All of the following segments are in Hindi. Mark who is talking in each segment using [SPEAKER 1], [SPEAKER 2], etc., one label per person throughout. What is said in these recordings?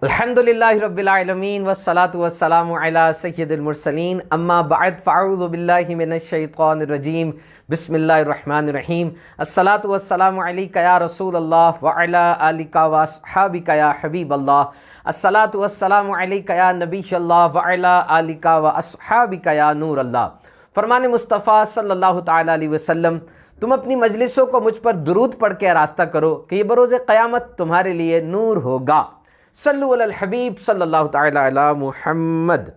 [SPEAKER 1] अल्हम्दुलिल्लाहि रब्बिल आलमीन वस्सलातु वस्सलामु अला सय्यिदिल मुरसलीन अम्मा बअद फ़अऊज़ु बिल्लाहि मिनश शैतानिर रजीम बिस्मिल्लाहिर रहमानिर रहीम अस्सलातु वस्सलामु अलैका या रसूलल्लाह व अला आलिका व अस्हाबिका या हबीबल्लाह अस्सलातु वस्सलामु अलैका या नबियल्लाह व अला आलिका व अस्हाबिका या नूरल्लाह। फरमान मुस्तफ़ा सल्लल्लाहु तआला अलैहि वसल्लम, तुम अपनी मजलिसों को मुझ पर दुरूद पढ़ के रास्ता करो कि ये बरोज़ क़यामत तुम्हारे लिए नूर होगा। सल्लु अलल हबीब सल्लल्लाहु तआला अला मुहम्मद।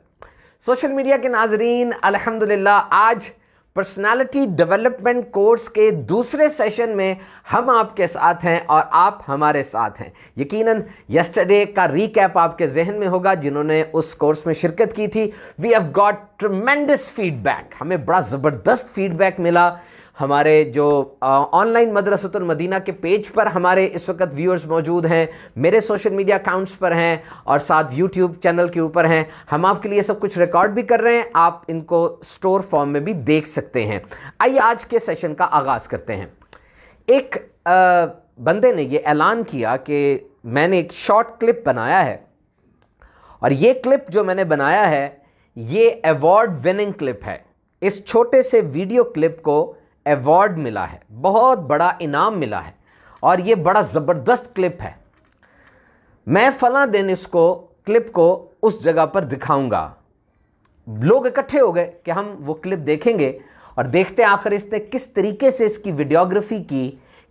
[SPEAKER 1] सोशल मीडिया के नाजरीन, अल्हम्दुलिल्लाह आज पर्सनालिटी डेवलपमेंट कोर्स के दूसरे सेशन में हम आपके साथ हैं और आप हमारे साथ हैं। यकीनन यस्टरडे का रीकैप आपके जहन में होगा जिन्होंने उस कोर्स में शिरकत की थी। We have got tremendous feedback, हमें बड़ा ज़बरदस्त फीडबैक मिला। हमारे जो ऑनलाइन मदरसतुल मदीना के पेज पर हमारे इस वक्त व्यूअर्स मौजूद हैं, मेरे सोशल मीडिया अकाउंट्स पर हैं और साथ यूट्यूब चैनल के ऊपर हैं। हम आपके लिए सब कुछ रिकॉर्ड भी कर रहे हैं, आप इनको स्टोर फॉर्म में भी देख सकते हैं। आइए आज के सेशन का आगाज़ करते हैं। एक बंदे ने ये ऐलान किया कि मैंने एक शॉर्ट क्लिप बनाया है और ये क्लिप जो मैंने बनाया है ये अवार्ड विनिंग क्लिप है। इस छोटे से वीडियो क्लिप को अवार्ड मिला है, बहुत बड़ा इनाम मिला है और ये बड़ा ज़बरदस्त क्लिप है। मैं फला दिन इसको क्लिप को उस जगह पर दिखाऊंगा। लोग इकट्ठे हो गए कि हम वो क्लिप देखेंगे और देखते आखिर इसने किस तरीके से इसकी वीडियोग्राफी की,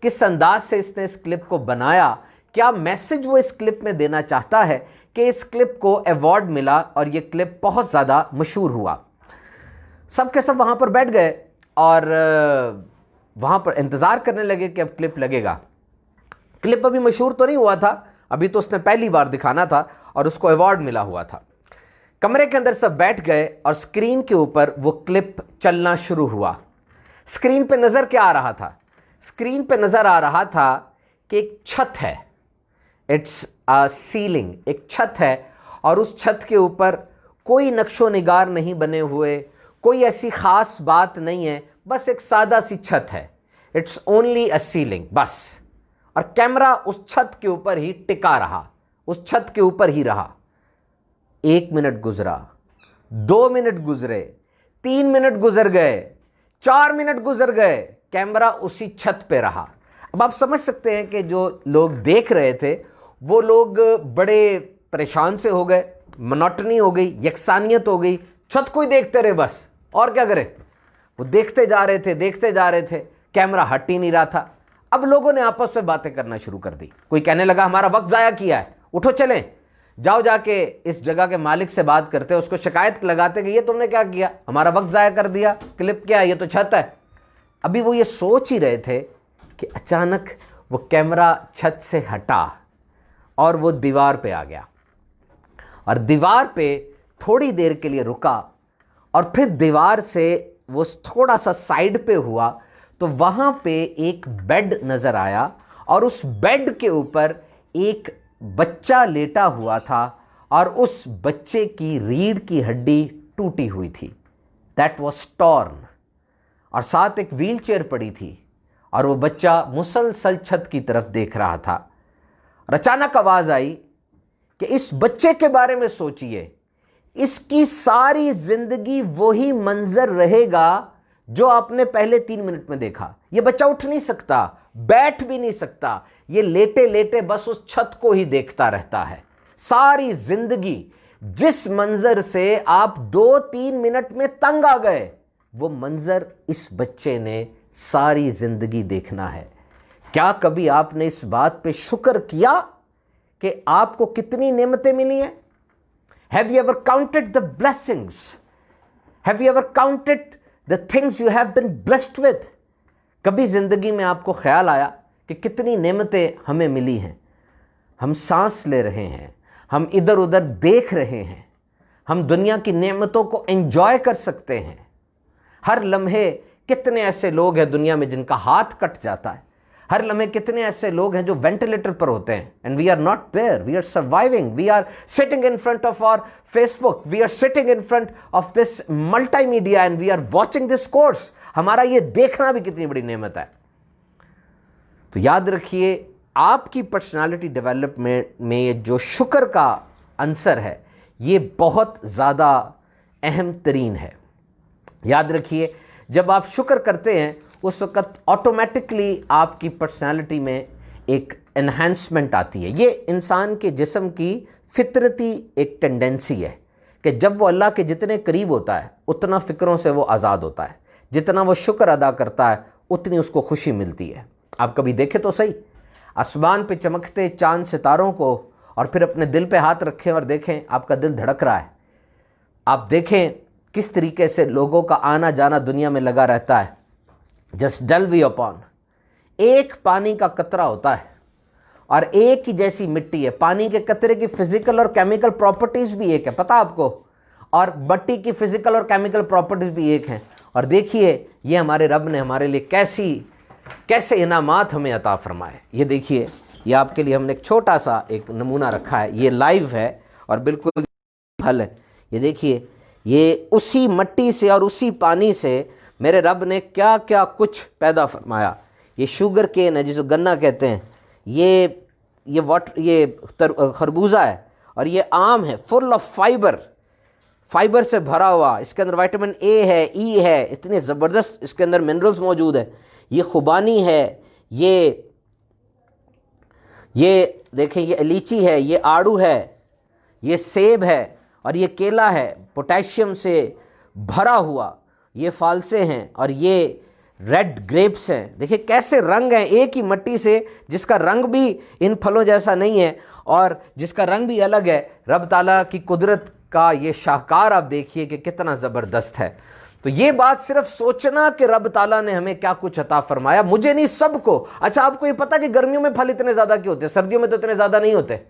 [SPEAKER 1] किस अंदाज से इसने इस क्लिप को बनाया, क्या मैसेज वो इस क्लिप में देना चाहता है कि इस क्लिप को अवार्ड मिला और ये क्लिप बहुत ज़्यादा मशहूर हुआ। सब के सब वहाँ पर बैठ गए और वहाँ पर इंतज़ार करने लगे कि अब क्लिप लगेगा। क्लिप अभी मशहूर तो नहीं हुआ था, अभी तो उसने पहली बार दिखाना था और उसको अवार्ड मिला हुआ था। कमरे के अंदर सब बैठ गए और स्क्रीन के ऊपर वो क्लिप चलना शुरू हुआ। स्क्रीन पे नज़र क्या आ रहा था? स्क्रीन पे नज़र आ रहा था कि एक छत है, इट्स अ सीलिंग, एक छत है और उस छत के ऊपर कोई नक्शो निगार नहीं बने हुए, कोई ऐसी खास बात नहीं है, बस एक सादा सी छत है। इट्स ओनली अ सीलिंग, बस। और कैमरा उस छत के ऊपर ही टिका रहा, उस छत के ऊपर ही रहा। 1 मिनट गुजरा, 2 मिनट गुजरे, 3 मिनट गुजर गए, 4 मिनट गुजर गए, कैमरा उसी छत पे रहा। अब आप समझ सकते हैं कि जो लोग देख रहे थे वो लोग बड़े परेशान से हो गए, मोनोटनी हो गई, यकसानियत हो गई। छत को ही देखते रहे बस, और क्या करें। वो देखते जा रहे थे, देखते जा रहे थे, कैमरा हट ही नहीं रहा था। अब लोगों ने आपस में बातें करना शुरू कर दी। कोई कहने लगा हमारा वक्त जाया किया है, उठो चलें, जाओ जाके इस जगह के मालिक से बात करते, उसको शिकायत लगाते कि ये तुमने क्या किया, हमारा वक्त जाया कर दिया, क्लिप क्या है, ये तो छत है। अभी वो ये सोच ही रहे थे कि अचानक वो कैमरा छत से हटा और वो दीवार पे आ गया और दीवार पे थोड़ी देर के लिए रुका और फिर दीवार से वो थोड़ा सा साइड पे हुआ तो वहां पे एक बेड नजर आया और उस बेड के ऊपर एक बच्चा लेटा हुआ था और उस बच्चे की रीढ़ की हड्डी टूटी हुई थी, दैट वाज टॉर्न। और साथ एक व्हील चेयर पड़ी थी और वो बच्चा मुसलसल छत की तरफ देख रहा था। और अचानक आवाज आई कि इस बच्चे के बारे में सोचिए, इसकी सारी जिंदगी वही मंजर रहेगा जो आपने पहले 3 मिनट में देखा। ये बच्चा उठ नहीं सकता, बैठ भी नहीं सकता, ये लेटे लेटे बस उस छत को ही देखता रहता है सारी जिंदगी। जिस मंजर से आप 2-3 मिनट में तंग आ गए, वो मंजर इस बच्चे ने सारी जिंदगी देखना है। क्या कभी आपने इस बात पे शुक्र किया कि आपको कितनी नेमतें मिली हैं? Have you ever counted the blessings? Have you ever counted the things you have been blessed with? कभी जिंदगी में आपको ख्याल आया कि कितनी नेमतें हमें मिली हैं? हम सांस ले रहे हैं, हम इधर उधर देख रहे हैं, हम दुनिया की नेमतों को एंजॉय कर सकते हैं। हर लम्हे कितने ऐसे लोग हैं दुनिया में जिनका हाथ कट जाता है। हर लम्हे कितने ऐसे लोग हैं जो वेंटिलेटर पर होते हैं, and we are not there, we are surviving, we are sitting in front of our Facebook, we are sitting in front of this multimedia and we are watching this course. हमारा ये देखना भी कितनी बड़ी नेमत है। तो याद रखिए, आपकी पर्सनालिटी डेवलपमेंट में ये जो शुक्र का आंसर है ये बहुत ज़्यादा अहम तरीन है। याद रखिए, जब आप शुक्र करते हैं उस वक़्त ऑटोमेटिकली आपकी पर्सनालिटी में एक एनहांसमेंट आती है। ये इंसान के जिस्म की फितरती एक टेंडेंसी है कि जब वो अल्लाह के जितने करीब होता है उतना फ़िक्रों से वो आज़ाद होता है। जितना वो शुक्र अदा करता है उतनी उसको खुशी मिलती है। आप कभी देखें तो सही, आसमान पे चमकते चांद सितारों को और फिर अपने दिल पे हाथ रखें और देखें आपका दिल धड़क रहा है। आप देखें किस तरीके से लोगों का आना जाना दुनिया में लगा रहता है। जस्ट डल वी अपॉन, एक पानी का कतरा होता है और एक ही जैसी मिट्टी है। पानी के कतरे की फिजिकल और केमिकल प्रॉपर्टीज भी एक है, पता आपको, और मट्टी की फिजिकल और केमिकल प्रॉपर्टीज भी एक हैं। और देखिए ये हमारे रब ने हमारे लिए कैसे इनामात हमें अता फरमाए। ये देखिए, ये आपके लिए हमने एक छोटा सा एक नमूना रखा है, ये लाइव है और बिल्कुल फल है। ये देखिए, ये उसी मट्टी से और उसी पानी से मेरे रब ने क्या क्या कुछ पैदा फरमाया। ये शुगर केन है जिसे गन्ना कहते हैं, ये खरबूजा है और ये आम है, फुल ऑफ फाइबर से भरा हुआ। इसके अंदर विटामिन ए है, ई है, इतने ज़बरदस्त इसके अंदर मिनरल्स मौजूद है। ये खुबानी है, ये देखें, ये लीची है, ये आड़ू है, ये सेब है और ये केला है, पोटेशियम से भरा हुआ। ये फालसे हैं और ये रेड ग्रेप्स हैं। देखिए कैसे रंग हैं, एक ही मट्टी से, जिसका रंग भी इन फलों जैसा नहीं है और जिसका रंग भी अलग है। रब ताला की कुदरत का ये शाहकार आप देखिए कि कितना ज़बरदस्त है। तो ये बात सिर्फ सोचना कि रब ताला ने हमें क्या कुछ अता फरमाया, मुझे नहीं सबको। अच्छा, आपको ये पता कि गर्मियों में फल इतने ज़्यादा क्यों होते हैं, सर्दियों में तो इतने ज़्यादा नहीं होते?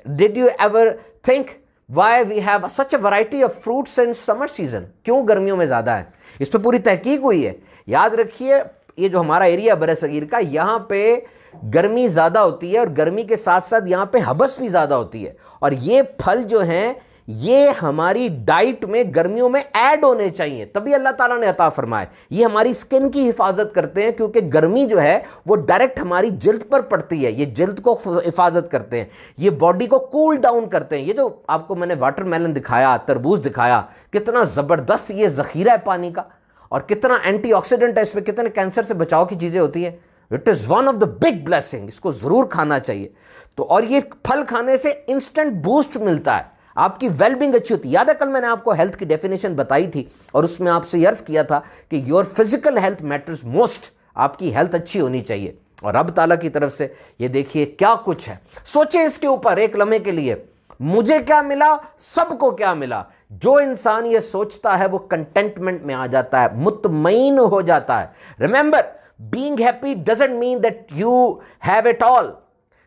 [SPEAKER 1] Did you ever think why we have such a variety of fruits in summer season? क्यों गर्मियों में ज़्यादा है? इस पर पूरी तहकीक हुई है। याद रखिए, ये जो हमारा एरिया बरसगीर का, यहाँ पे गर्मी ज़्यादा होती है और गर्मी के साथ साथ यहाँ पे हबस भी ज़्यादा होती है। और ये फल जो हैं ये हमारी डाइट में गर्मियों में ऐड होने चाहिए, तभी अल्लाह ताला ने अता फरमाए। ये हमारी स्किन की हिफाजत करते हैं क्योंकि गर्मी जो है वो डायरेक्ट हमारी जिल्द पर पड़ती है। ये जिल्द को हिफाजत करते हैं, ये बॉडी को कूल डाउन करते हैं। ये जो आपको मैंने वाटरमेलन दिखाया, तरबूज दिखाया, कितना ज़बरदस्त ये ज़ख़ीरा है पानी का और कितना एंटीऑक्सीडेंट है इसमें, कितने कैंसर से बचाव की चीज़ें होती हैं। It is one of the big blessing, इसको ज़रूर खाना चाहिए। तो और ये फल खाने से इंस्टेंट बूस्ट मिलता है, आपकी वेलबींग अच्छी होती है। याद है कल मैंने आपको हेल्थ की डेफिनेशन बताई थी और उसमें आपसे अर्ज किया था कि your physical health matters most, आपकी हेल्थ अच्छी होनी चाहिए। और रब ताला की तरफ से ये देखिए क्या कुछ है। सोचे इसके ऊपर एक लम्हे के लिए, मुझे क्या मिला, सबको क्या मिला। जो इंसान ये सोचता है वो कंटेंटमेंट में आ जाता है, मुतमईन हो जाता है। Remember, being happy doesn't mean that you have it all,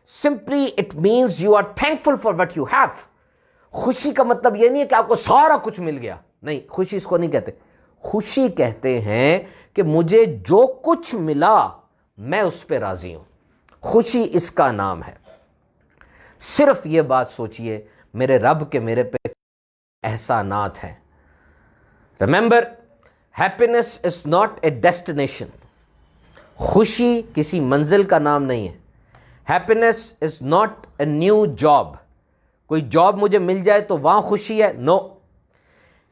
[SPEAKER 1] simply it means you are thankful for what you have. खुशी का मतलब यह नहीं है कि आपको सारा कुछ मिल गया, नहीं, खुशी इसको नहीं कहते। खुशी कहते हैं कि मुझे जो कुछ मिला मैं उस पर राजी हूं, खुशी इसका नाम है। सिर्फ यह बात सोचिए, मेरे रब के मेरे पे एहसानात हैं। Remember, happiness is not a destination, खुशी किसी मंजिल का नाम नहीं है। Happiness is not a new job, कोई जॉब मुझे मिल जाए तो वहां खुशी है, no.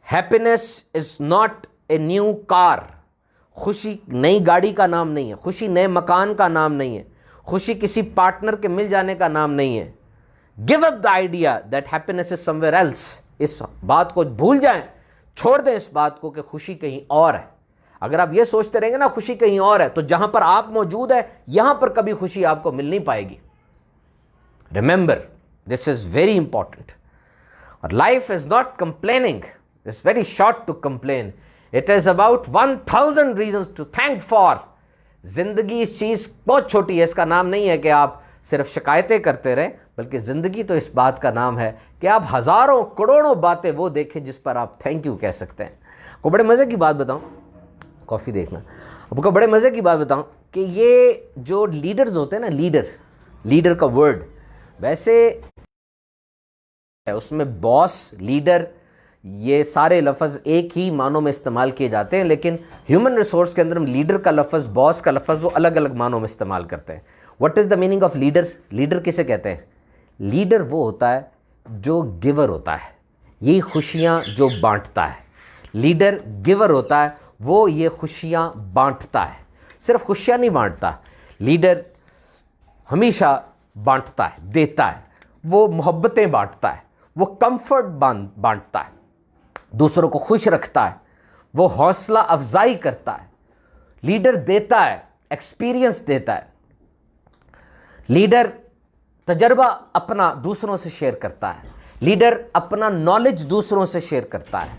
[SPEAKER 1] Happiness is not a new car, खुशी नई गाड़ी का नाम नहीं है, खुशी नए मकान का नाम नहीं है, खुशी किसी पार्टनर के मिल जाने का नाम नहीं है। Give up the idea that happiness is somewhere else, इस बात को भूल जाएं, छोड़ दें इस बात को कि खुशी कहीं और है। अगर आप ये सोचते रहेंगे ना खुशी कहीं और है, तो जहां पर आप मौजूद है यहां पर कभी खुशी आपको मिल नहीं पाएगी। Remember, this is very important. Our life is not complaining, it's very short to complain, it is about 1000 reasons to thank for. जिंदगी इस चीज बहुत छोटी है, इसका नाम नहीं है कि आप सिर्फ शिकायतें करते रहें, बल्कि जिंदगी तो इस बात का नाम है कि आप हजारों करोड़ों बातें वो देखें जिस पर आप थैंक यू कह सकते हैं। को बड़े मजे की बात बताऊं, कॉफी देखना, आपको बड़े मजे की बात बताऊं कि ये जो लीडर्स होते हैं ना, लीडर का वर्ड वैसे उसमें बॉस, लीडर, ये सारे लफ्ज़ एक ही मानों में इस्तेमाल किए जाते हैं, लेकिन ह्यूमन रिसोर्स के अंदर हम लीडर का लफ्ज़, बॉस का लफ्ज़ वो अलग अलग मानों में इस्तेमाल करते हैं। What is the meaning of leader? Leader किसे कहते हैं? लीडर वो होता है जो गिवर होता है, यही खुशियां जो बांटता है। लीडर गिवर होता है, वो ये खुशियां बांटता है, सिर्फ खुशियां नहीं बांटता। लीडर हमेशा बांटता है, देता है, वो मोहब्बतें बांटता है, वो कंफर्ट बांटता है, दूसरों को खुश रखता है, वो हौसला अफजाई करता है। लीडर देता है, एक्सपीरियंस देता है। लीडर तजर्बा अपना दूसरों से शेयर करता है। लीडर अपना नॉलेज दूसरों से शेयर करता है।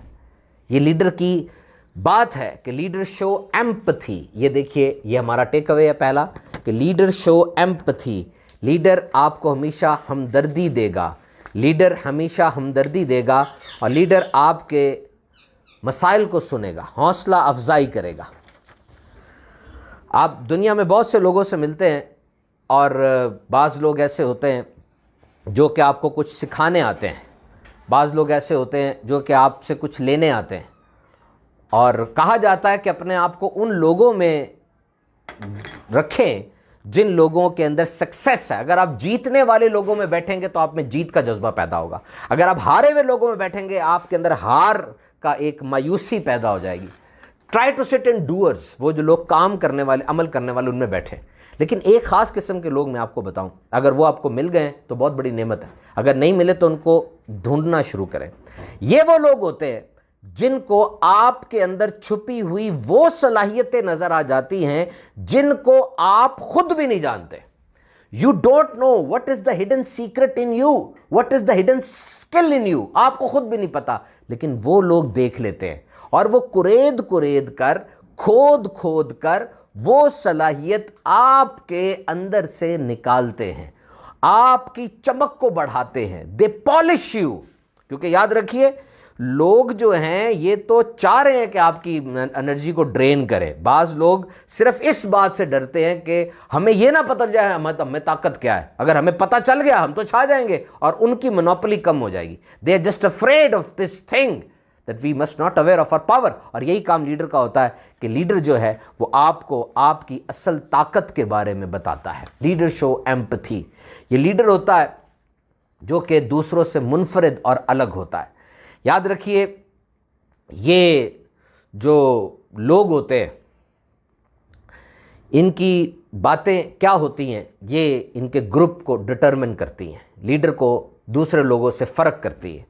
[SPEAKER 1] ये लीडर की बात है कि लीडर शो एम्पथी। ये देखिए, ये हमारा टेक अवे है पहला कि लीडर शो एम्पथी। लीडर आपको हमेशा हमदर्दी देगा, लीडर हमेशा हमदर्दी देगा, और लीडर आपके मसाइल को सुनेगा, हौसला अफजाई करेगा। आप दुनिया में बहुत से लोगों से मिलते हैं और बाज़ लोग ऐसे होते हैं जो कि आपको कुछ सिखाने आते हैं, बाज़ लोग ऐसे होते हैं जो कि आपसे कुछ लेने आते हैं। और कहा जाता है कि अपने आप को उन लोगों में रखें जिन लोगों के अंदर सक्सेस है। अगर आप जीतने वाले लोगों में बैठेंगे तो आप में जीत का जज्बा पैदा होगा। अगर आप हारे हुए लोगों में बैठेंगे, आपके अंदर हार का एक मायूसी पैदा हो जाएगी। Try to sit in doers, वो जो लोग काम करने वाले, अमल करने वाले, उनमें बैठे। लेकिन एक खास किस्म के लोग मैं आपको बताऊं, अगर वो आपको मिल गए तो बहुत बड़ी नेमत है, अगर नहीं मिले तो उनको ढूंढना शुरू करें। ये वो लोग होते हैं जिनको आपके अंदर छुपी हुई वो सलाहियतें नजर आ जाती हैं जिनको आप खुद भी नहीं जानते। You don't know what is the hidden secret in you, what is the hidden skill in you, आपको खुद भी नहीं पता, लेकिन वो लोग देख लेते हैं और वो कुरेद कुरेद कर, खोद खोद कर वो सलाहियत आपके अंदर से निकालते हैं, आपकी चमक को बढ़ाते हैं। दे पॉलिश यू। क्योंकि याद रखिए, लोग जो हैं ये तो चाह रहे हैं कि आपकी एनर्जी को ड्रेन करें। बाज लोग सिर्फ इस बात से डरते हैं कि हमें ये ना पता जाए हमें ताकत क्या है। अगर हमें पता चल गया हम तो छा जाएंगे और उनकी मोनोपोली कम हो जाएगी। They are just afraid of this thing that we must not aware of our power. और यही काम लीडर का होता है कि लीडर जो है वो आपको आपकी असल ताकत के बारे में बताता है। Leader show empathy. ये लीडर होता है जो कि दूसरों से मुनफरिद और अलग होता है। याद रखिए, ये जो लोग होते हैं इनकी बातें क्या होती हैं, ये इनके ग्रुप को डिटरमिन करती हैं, लीडर को दूसरे लोगों से फ़र्क करती है।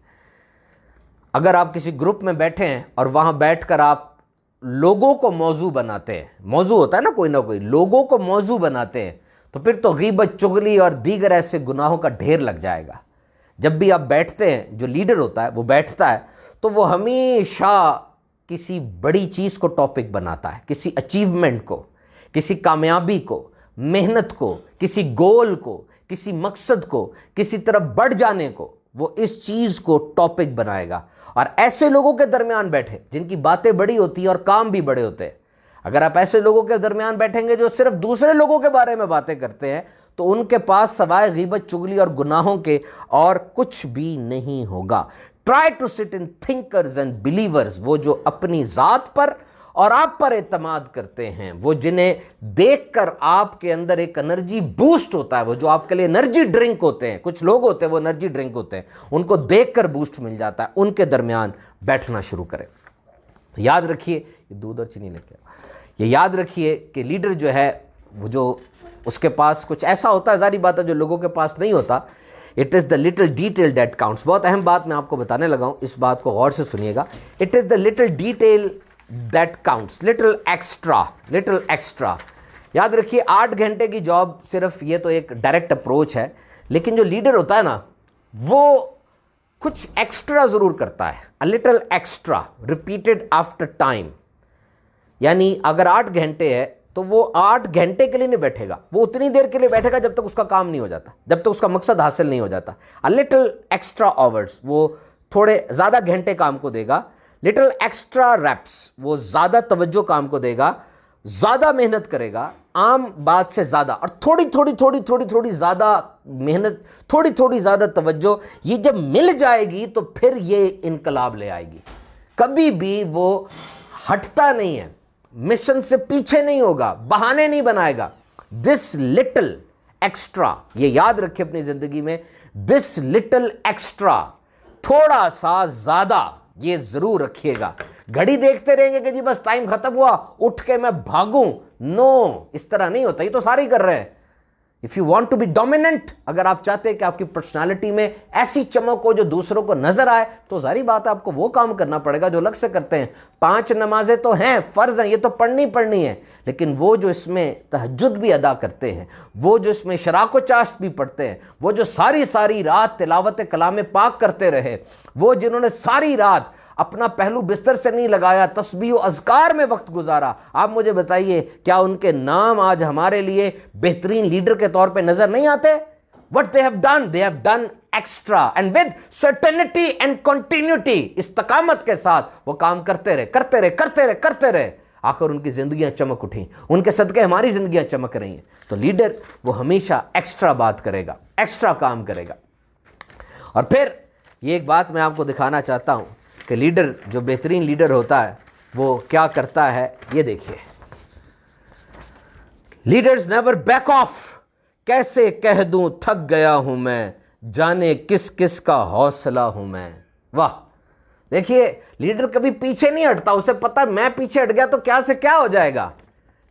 [SPEAKER 1] अगर आप किसी ग्रुप में बैठे हैं और वहाँ बैठकर आप लोगों को मौजू बनाते हैं, मौजू होता है ना कोई, लोगों को मौजू बनाते हैं, तो फिर तो गीबत, चुगली और दीगर ऐसे गुनाहों का ढेर लग जाएगा। जब भी आप बैठते हैं, जो लीडर होता है वो बैठता है तो वो हमेशा किसी बड़ी चीज़ को टॉपिक बनाता है, किसी अचीवमेंट को, किसी कामयाबी को, मेहनत को, किसी गोल को, किसी मकसद को, किसी तरफ बढ़ जाने को, वो इस चीज़ को टॉपिक बनाएगा। और ऐसे लोगों के दरमियान बैठे जिनकी बातें बड़ी होती हैं और काम भी बड़े होते हैं। अगर आप ऐसे लोगों के दरमियान बैठेंगे जो सिर्फ दूसरे लोगों के बारे में बातें करते हैं, तो उनके पास सवाए गीबत, चुगली और गुनाहों के और कुछ भी नहीं होगा। Try to sit in thinkers and believers, वो जो अपनी जात पर और आप पर एतमाद करते हैं, वो जिन्हें देखकर आपके अंदर एक एनर्जी बूस्ट होता है, वो जो आपके लिए एनर्जी ड्रिंक होते हैं। कुछ लोग होते हैं वो एनर्जी ड्रिंक होते हैं, उनको देखकर बूस्ट मिल जाता है। उनके दरमियान बैठना शुरू करें। तो याद रखिए, ये दूध और चीनी लेके ये याद रखिए कि लीडर जो है वो जो उसके पास कुछ ऐसा होता है, जारी बात है, जो लोगों के पास नहीं होता। It is the little detail that counts. बहुत अहम बात मैं आपको बताने लगा हूं, इस बात को गौर से सुनिएगा। It is the little detail that counts, little extra. याद रखिए, 8 घंटे की जॉब सिर्फ ये तो एक डायरेक्ट अप्रोच है, लेकिन जो लीडर होता है ना, वो कुछ एक्स्ट्रा जरूर करता है। A little extra repeated after time. यानी अगर 8 घंटे है तो वो 8 घंटे के लिए नहीं बैठेगा, वो उतनी देर के लिए बैठेगा जब तक उसका काम नहीं हो जाता, जब तक उसका मकसद हासिल नहीं हो जाता। अ लिटिल एक्स्ट्रा आवर्स, वो थोड़े ज़्यादा घंटे काम को देगा। लिटिल एक्स्ट्रा रैप्स, वो ज़्यादा तवज्जो काम को देगा, ज़्यादा मेहनत करेगा आम बात से ज़्यादा, और थोड़ी ज़्यादा मेहनत, थोड़ी ज़्यादा तवज्जो, ये जब मिल जाएगी तो फिर ये इनकलाब ले आएगी। कभी भी वो हटता नहीं है, मिशन से पीछे नहीं होगा, बहाने नहीं बनाएगा। दिस लिटिल एक्स्ट्रा, ये याद रखिए अपनी जिंदगी में, दिस लिटिल एक्स्ट्रा, थोड़ा सा ज्यादा, ये जरूर रखिएगा। घड़ी देखते रहेंगे कि जी बस टाइम खत्म हुआ उठ के मैं भागूं, नो, इस तरह नहीं होता, ये तो सारे कर रहे हैं। If you want to be dominant, अगर आप चाहते हैं कि आपकी पर्सनालिटी में ऐसी चमक हो जो दूसरों को नजर आए, तो जारी बात है आपको वो काम करना पड़ेगा जो अलग से करते हैं। 5 नमाजें तो हैं, फर्ज हैं, ये तो पढ़नी है, लेकिन वो जो इसमें तहज्जुद भी अदा करते हैं, वो जो इसमें शराको चाश्त भी पढ़ते हैं, वो जो सारी सारी रात तिलावत कलाम पाक करते रहे, वो जिन्होंने सारी रात अपना पहलू बिस्तर से नहीं लगाया, तस्बीह और अज़कार में वक्त गुजारा, आप मुझे बताइए क्या उनके नाम आज हमारे लिए बेहतरीन लीडर के तौर पे नजर नहीं आते? What they have done extra and with certainty and continuity, इस्तकामत के साथ वो काम करते रहे, आखिर उनकी जिंदगियां चमक उठी, उनके सदके हमारी जिंदगियां चमक रही हैं। तो लीडर वो हमेशा एक्स्ट्रा बात करेगा, एक्स्ट्रा काम करेगा। और फिर ये एक बात मैं आपको दिखाना चाहता हूं कि लीडर, जो बेहतरीन लीडर होता है, वो क्या करता है, ये देखिए। लीडर्स नेवर बैक ऑफ, कैसे कह दूं थक गया हूं मैं, जाने किस किस का हौसला हूं मैं। वाह, देखिए लीडर कभी पीछे नहीं हटता, उसे पता मैं पीछे हट गया तो क्या से क्या हो जाएगा।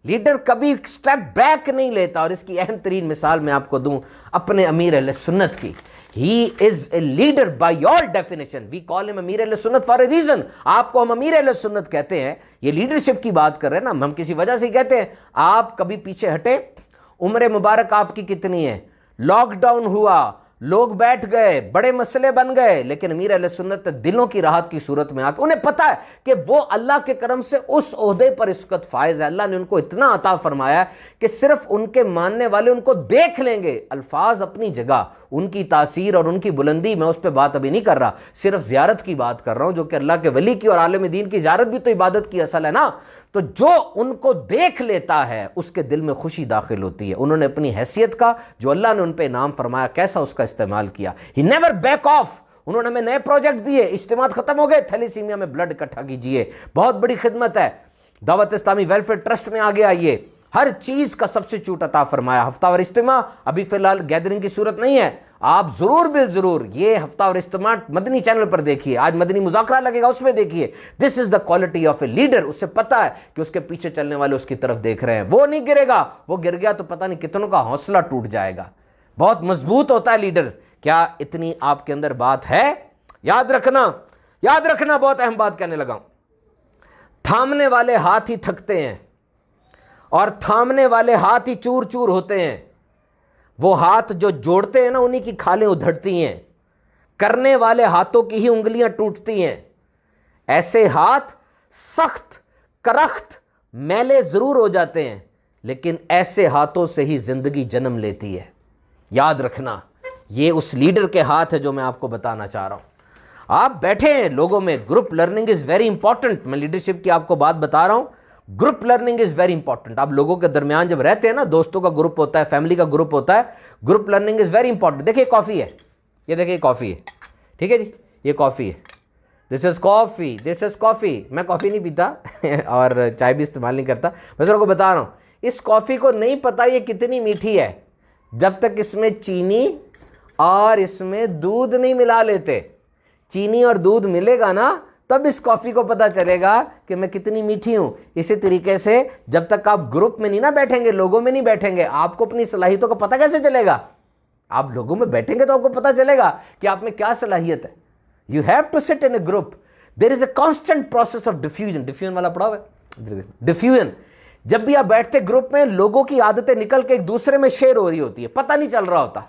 [SPEAKER 1] लीडर कभी स्टेप बैक नहीं लेता। और इसकी अहम तरीन मिसाल मैं आपको दूं अपने अमीर अहले सुन्नत की। He is a leader by your definition. We call him अमीर अहले सुन्नत for a reason. आपको हम अमीर अहले सुन्नत कहते हैं, ये लीडरशिप की बात कर रहे हैं ना, हम किसी वजह से ही कहते हैं। आप कभी पीछे हटे? उम्र मुबारक आपकी कितनी है, लॉकडाउन हुआ, लोग बैठ गए, बड़े मसले बन गए, लेकिन अमीर अहले सुन्नत दिलों की राहत की सूरत में आकर उन्हें पता है कि वो अल्लाह के करम से उस ओहदे पर इस वक्त फायज है। अल्लाह ने उनको इतना अता फरमाया कि सिर्फ उनके मानने वाले उनको देख लेंगे। अल्फाज अपनी जगह, उनकी तासीर और उनकी बुलंदी, मैं उस पर बात अभी नहीं कर रहा, सिर्फ जियारत की बात कर रहा हूं, जो कि अल्लाह के वली की और आलिम दीन की जियारत भी तो इबादत की असल है ना। तो जो उनको देख लेता है उसके दिल में खुशी दाखिल होती है। उन्होंने अपनी हैसियत का, जो अल्लाह ने उन पे इनाम फरमाया, कैसा उसका इस्तेमाल किया। He never back of. उन्होंने हमें नए प्रोजेक्ट दिए, इज्तिमात खत्म हो गए, थैलीसीमिया में ब्लड इकट्ठा कीजिए, बहुत बड़ी खिदमत है, दावत इस्लामी वेलफेयर ट्रस्ट में आ गया, ये हर चीज का सब्स्टिट्यूट अता फरमाया। हफ्तावार इज्तिमा अभी फिलहाल गैदरिंग की सूरत नहीं है, आप जरूर बिल जरूर ये हफ्तावार इज्तिमा मदनी चैनल पर देखिए, आज मदनी मुज़ाकरा लगेगा उसमें देखिए। This is the quality of a leader. उससे पता है कि उसके पीछे चलने वाले उसकी तरफ देख रहे हैं, वो नहीं गिरेगा, वो गिर गया तो पता नहीं कितनों का हौसला टूट जाएगा। बहुत मजबूत होता है लीडर। क्या इतनी आपके अंदर बात है? याद रखना, याद रखना, बहुत अहम बात कहने लगा। थामने वाले हाथ ही थकते हैं और थामने वाले हाथ ही चूर चूर होते हैं। वो हाथ जो जोड़ते हैं ना, उन्हीं की खालें उधड़ती हैं, करने वाले हाथों की ही उंगलियां टूटती हैं। ऐसे हाथ सख्त, करख्त, मैले जरूर हो जाते हैं, लेकिन ऐसे हाथों से ही जिंदगी जन्म लेती है। याद रखना, ये उस लीडर के हाथ है जो मैं आपको बताना चाह रहा हूं। आप बैठे हैं लोगों में, group learning is very important. मैं लीडरशिप की आपको बात बता रहा हूं, group learning is very important. आप लोगों के दरमियान जब रहते हैं ना, दोस्तों का ग्रुप होता है, फैमिली का ग्रुप होता है, group learning is very important. देखिए कॉफी है, ये देखिए कॉफी है, ठीक है जी, ये कॉफी है, this is coffee, this is coffee. मैं कॉफी नहीं पीता और चाय भी इस्तेमाल नहीं करता, मैं सर को बता रहा हूं, इस कॉफी को नहीं पता ये कितनी मीठी है जब तक इसमें चीनी और इसमें दूध नहीं मिला लेते। चीनी और दूध मिलेगा ना, तब इस कॉफी को पता चलेगा कि मैं कितनी मीठी हूं। इसी तरीके से जब तक आप ग्रुप में नहीं ना बैठेंगे, लोगों में नहीं बैठेंगे, आपको अपनी सलाहियतों का पता कैसे चलेगा? आप लोगों में बैठेंगे तो आपको पता चलेगा कि आप में क्या सलाहियत है। You have to sit in a group, there is a constant process of diffusion. Diffusion वाला पढ़ा हुआ है, डिफ्यूजन। जब भी आप बैठते ग्रुप में, लोगों की आदतें निकल के एक दूसरे में शेयर हो रही होती है, पता नहीं चल रहा होता,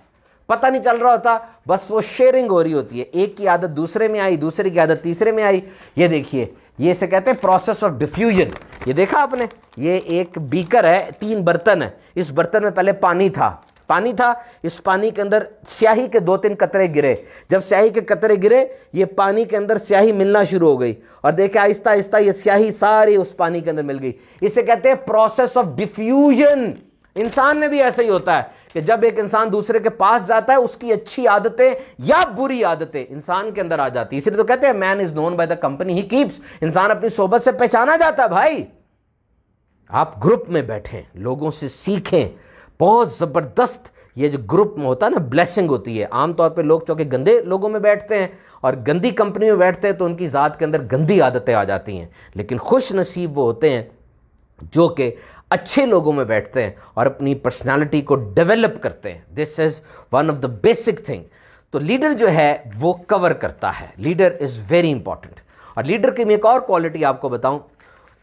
[SPEAKER 1] पता नहीं चल रहा होता, बस वो शेयरिंग हो रही होती है। एक की आदत दूसरे में आई, दूसरे की आदत तीसरे में आई। ये देखिए, ये इसे कहते हैं प्रोसेस ऑफ डिफ्यूजन। ये देखा आपने, ये एक बीकर है, 3 बर्तन है, इस बर्तन में पहले पानी था, पानी था, इस पानी के अंदर स्याही के 2-3 कतरे गिरे। जब स्याही के कतरे गिरे, ये पानी के अंदर स्याही मिलना शुरू हो गई, और देखे आहिस्ता आहिस्ता ये स्याही सारी उस पानी के अंदर मिल गई। इसे कहते हैं प्रोसेस ऑफ डिफ्यूजन। इंसान में भी ऐसा ही होता है कि जब एक इंसान दूसरे के पास जाता है, उसकी अच्छी आदतें या बुरी आदतें इंसान के अंदर आ जाती है। इसलिए तो कहते हैं man is known by the company he keeps. इंसान अपनी सोबत से पहचाना जाता है। भाई आप ग्रुप में बैठें, लोगों से सीखें, बहुत जबरदस्त ये जो ग्रुप में होता है ना, ब्लेसिंग होती है। आमतौर पे लोग चूंकि गंदे लोगों में बैठते हैं और गंदी कंपनी में बैठते हैं तो उनकी ज़ात के अंदर गंदी आदतें आ जाती हैं, लेकिन खुश नसीब वो होते हैं जो कि अच्छे लोगों में बैठते हैं और अपनी पर्सनालिटी को डेवलप करते हैं। This is one of the basic thing. तो लीडर जो है वो कवर करता है, लीडर इज वेरी इंपॉर्टेंट। और लीडर की मैं एक और क्वालिटी आपको बताऊं,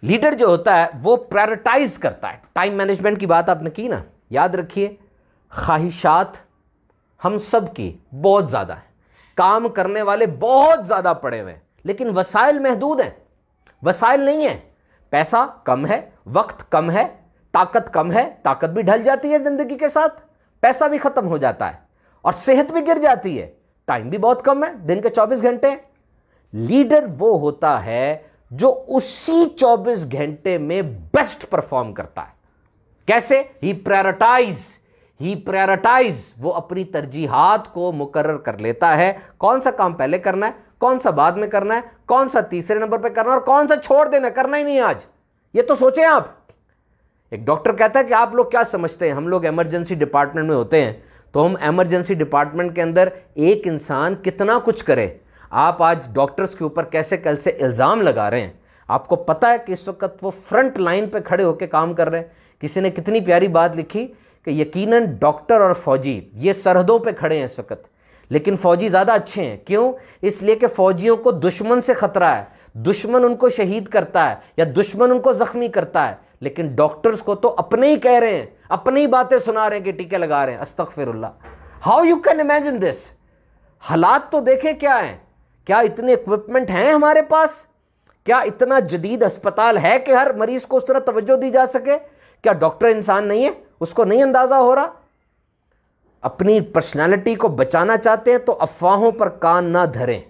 [SPEAKER 1] लीडर जो होता है वो प्रायोरिटाइज करता है। टाइम मैनेजमेंट की बात आपने की ना, याद रखिए ख्वाहिशात हम सब की बहुत ज़्यादा है, काम करने वाले बहुत ज़्यादा पड़े हुए हैं, लेकिन वसाइल महदूद हैं। वसाइल नहीं है, पैसा कम है, वक्त कम है, ताकत कम है, ताकत भी ढल जाती है जिंदगी के साथ, पैसा भी खत्म हो जाता है और सेहत भी गिर जाती है, टाइम भी बहुत कम है, दिन के 24 घंटे। लीडर वो होता है जो उसी 24 घंटे में बेस्ट परफॉर्म करता है। कैसे? ही प्रायोरिटाइज, वो अपनी तरजीहात को मुकर्रर कर लेता है, कौन सा काम पहले करना है, कौन सा बाद में करना है, कौन सा तीसरे नंबर पे करना है और कौन सा छोड़ देना, करना ही नहीं आज। ये तो सोचें आप। एक डॉक्टर कहता है कि आप लोग क्या समझते हैं, हम लोग इमरजेंसी डिपार्टमेंट में होते हैं तो हम इमरजेंसी डिपार्टमेंट के अंदर एक इंसान कितना कुछ करे। आप आज डॉक्टर्स के ऊपर कैसे कल से इल्ज़ाम लगा रहे हैं, आपको पता है कि इस वक्त वो फ्रंट लाइन पे खड़े होकर काम कर रहे हैं। किसी ने कितनी प्यारी बात लिखी कि यकीनन डॉक्टर और फौजी ये सरहदों पे खड़े हैं इस वक्त, लेकिन फौजी ज़्यादा अच्छे हैं। क्यों? इसलिए कि फौजियों को दुश्मन से खतरा है, दुश्मन उनको शहीद करता है या दुश्मन उनको जख्मी करता है, लेकिन डॉक्टर्स को तो अपने ही कह रहे हैं, अपनी ही बातें सुना रहे हैं कि टीके लगा रहे हैं। अस्तगफिरुल्लाह, how you can imagine this. हालात तो देखें क्या है, क्या इतने इक्विपमेंट हैं हमारे पास, क्या इतना जदीद अस्पताल है कि हर मरीज को उस तरह तवज्जो दी जा सके? क्या डॉक्टर इंसान नहीं है, उसको नहीं अंदाजा हो रहा? अपनी पर्सनालिटी को बचाना चाहते हैं तो अफवाहों पर कान ना धरें।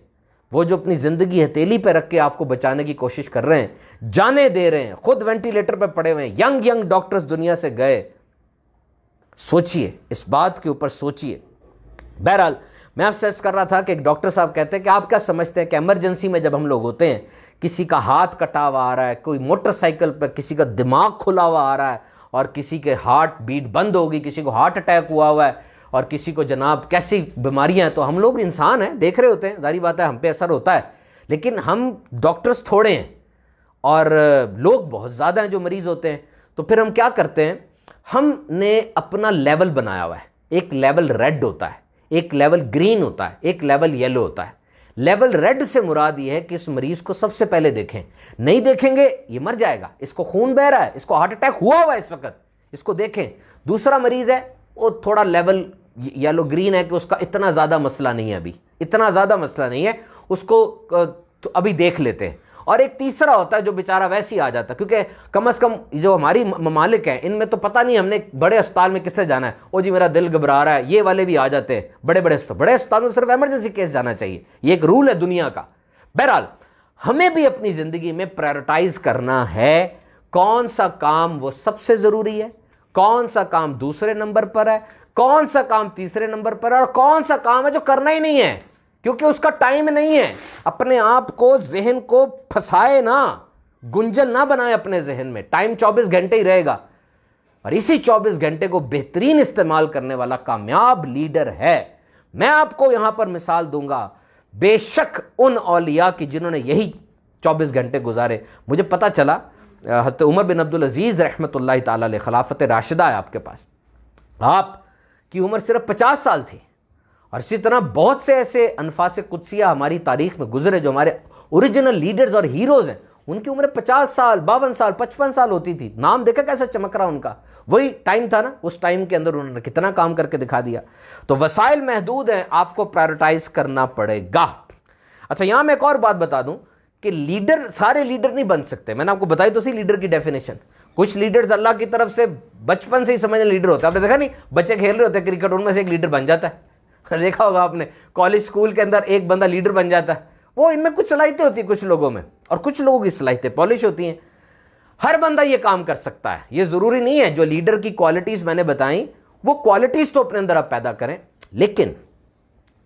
[SPEAKER 1] वो जो अपनी जिंदगी हथेली पे रख के आपको बचाने की कोशिश कर रहे हैं, जाने दे रहे हैं, खुद वेंटिलेटर पे पड़े हुए हैं, यंग डॉक्टर्स दुनिया से गए। सोचिए, इस बात के ऊपर सोचिए। बहरहाल मैं आपसे अर्ज कर रहा था कि एक डॉक्टर साहब कहते हैं कि आप क्या समझते हैं कि इमरजेंसी में जब हम लोग होते हैं, किसी का हाथ कटा हुआ आ रहा है, कोई मोटरसाइकिल पर किसी का दिमाग खुला हुआ आ रहा है और किसी के हार्ट बीट बंद होगी, किसी को हार्ट अटैक हुआ है और किसी को जनाब कैसी बीमारियां हैं, तो हम लोग इंसान हैं, देख रहे होते हैं, जारी बात है हम पे असर होता है, लेकिन हम डॉक्टर्स थोड़े हैं और लोग बहुत ज़्यादा हैं जो मरीज़ होते हैं। तो फिर हम क्या करते हैं, हमने अपना लेवल बनाया हुआ है। एक लेवल रेड होता है, एक लेवल ग्रीन होता है, एक लेवल येलो होता है। लेवल रेड से मुराद ये है कि इस मरीज को सबसे पहले देखें, नहीं देखेंगे ये मर जाएगा, इसको खून बह रहा है, इसको हार्ट अटैक हुआ हुआ है इस वक्त, इसको देखें। दूसरा मरीज है वो थोड़ा लेवल येलो ग्रीन है कि उसका इतना ज़्यादा मसला नहीं है, अभी इतना ज़्यादा मसला नहीं है, उसको तो अभी देख लेते हैं। और एक तीसरा होता है जो बेचारा वैसे ही आ जाता है, क्योंकि कम से कम जो हमारी ममालिक हैं इनमें तो पता नहीं हमने बड़े अस्पताल में किससे जाना है, ओ जी मेरा दिल घबरा रहा है, ये वाले भी आ जाते हैं। बड़े अस्पताल में सिर्फ इमरजेंसी केस जाना चाहिए, ये एक रूल है दुनिया का। बहरहाल हमें भी अपनी जिंदगी में प्रायोरिटाइज करना है, कौन सा काम वो सबसे जरूरी है, कौन सा काम दूसरे नंबर पर है, कौन सा काम तीसरे नंबर पर है और कौन सा काम है जो करना ही नहीं है क्योंकि उसका टाइम नहीं है। अपने आप को, जहन को फंसाए ना, गुंजन ना बनाए अपने जहन में। टाइम 24 घंटे ही रहेगा और इसी 24 घंटे को बेहतरीन इस्तेमाल करने वाला कामयाब लीडर है। मैं आपको यहां पर मिसाल दूंगा बेशक उन औलिया की जिन्होंने यही 24 घंटे गुजारे। मुझे पता चला हज़रत उमर बिन अब्दुल अजीज रहमतुल्लाह ताला अलैह, खिलाफत राशिदा है आपके पास, आपकी उम्र सिर्फ 50 साल थी। और इसी तरह बहुत से ऐसे अनफास कुदसिया हमारी तारीख में गुजरे जो हमारे ओरिजिनल लीडर्स और हीरोज हैं, उनकी उम्र 50 साल, 52 साल, 55 साल होती थी। नाम देखा कैसे चमक रहा उनका, वही टाइम था ना, उस टाइम के अंदर उन्होंने कितना काम करके दिखा दिया। तो वसाइल महदूद हैं, आपको प्रायोरिटाइज करना पड़ेगा। अच्छा, यहां मैं एक और बात बता दूं कि लीडर, सारे लीडर नहीं बन सकते। मैंने आपको बताई तो सी लीडर की डेफिनेशन। कुछ लीडर्स अल्लाह की तरफ से बचपन से ही समझ लीडर होते हैं। आपने देखा नहीं, बच्चे खेल रहे होते हैं क्रिकेट, उनमें से एक लीडर बन जाता है। देखा होगा आपने, कॉलेज स्कूल के अंदर एक बंदा लीडर बन जाता है। वो इनमें कुछ सलाहियतें होती है कुछ लोगों में, और कुछ लोगों की सलाहियतें पॉलिश होती हैं। हर बंदा ये काम कर सकता है, ये जरूरी नहीं है। जो लीडर की क्वालिटीज मैंने बताई, वो क्वालिटीज तो अपने अंदर आप पैदा करें, लेकिन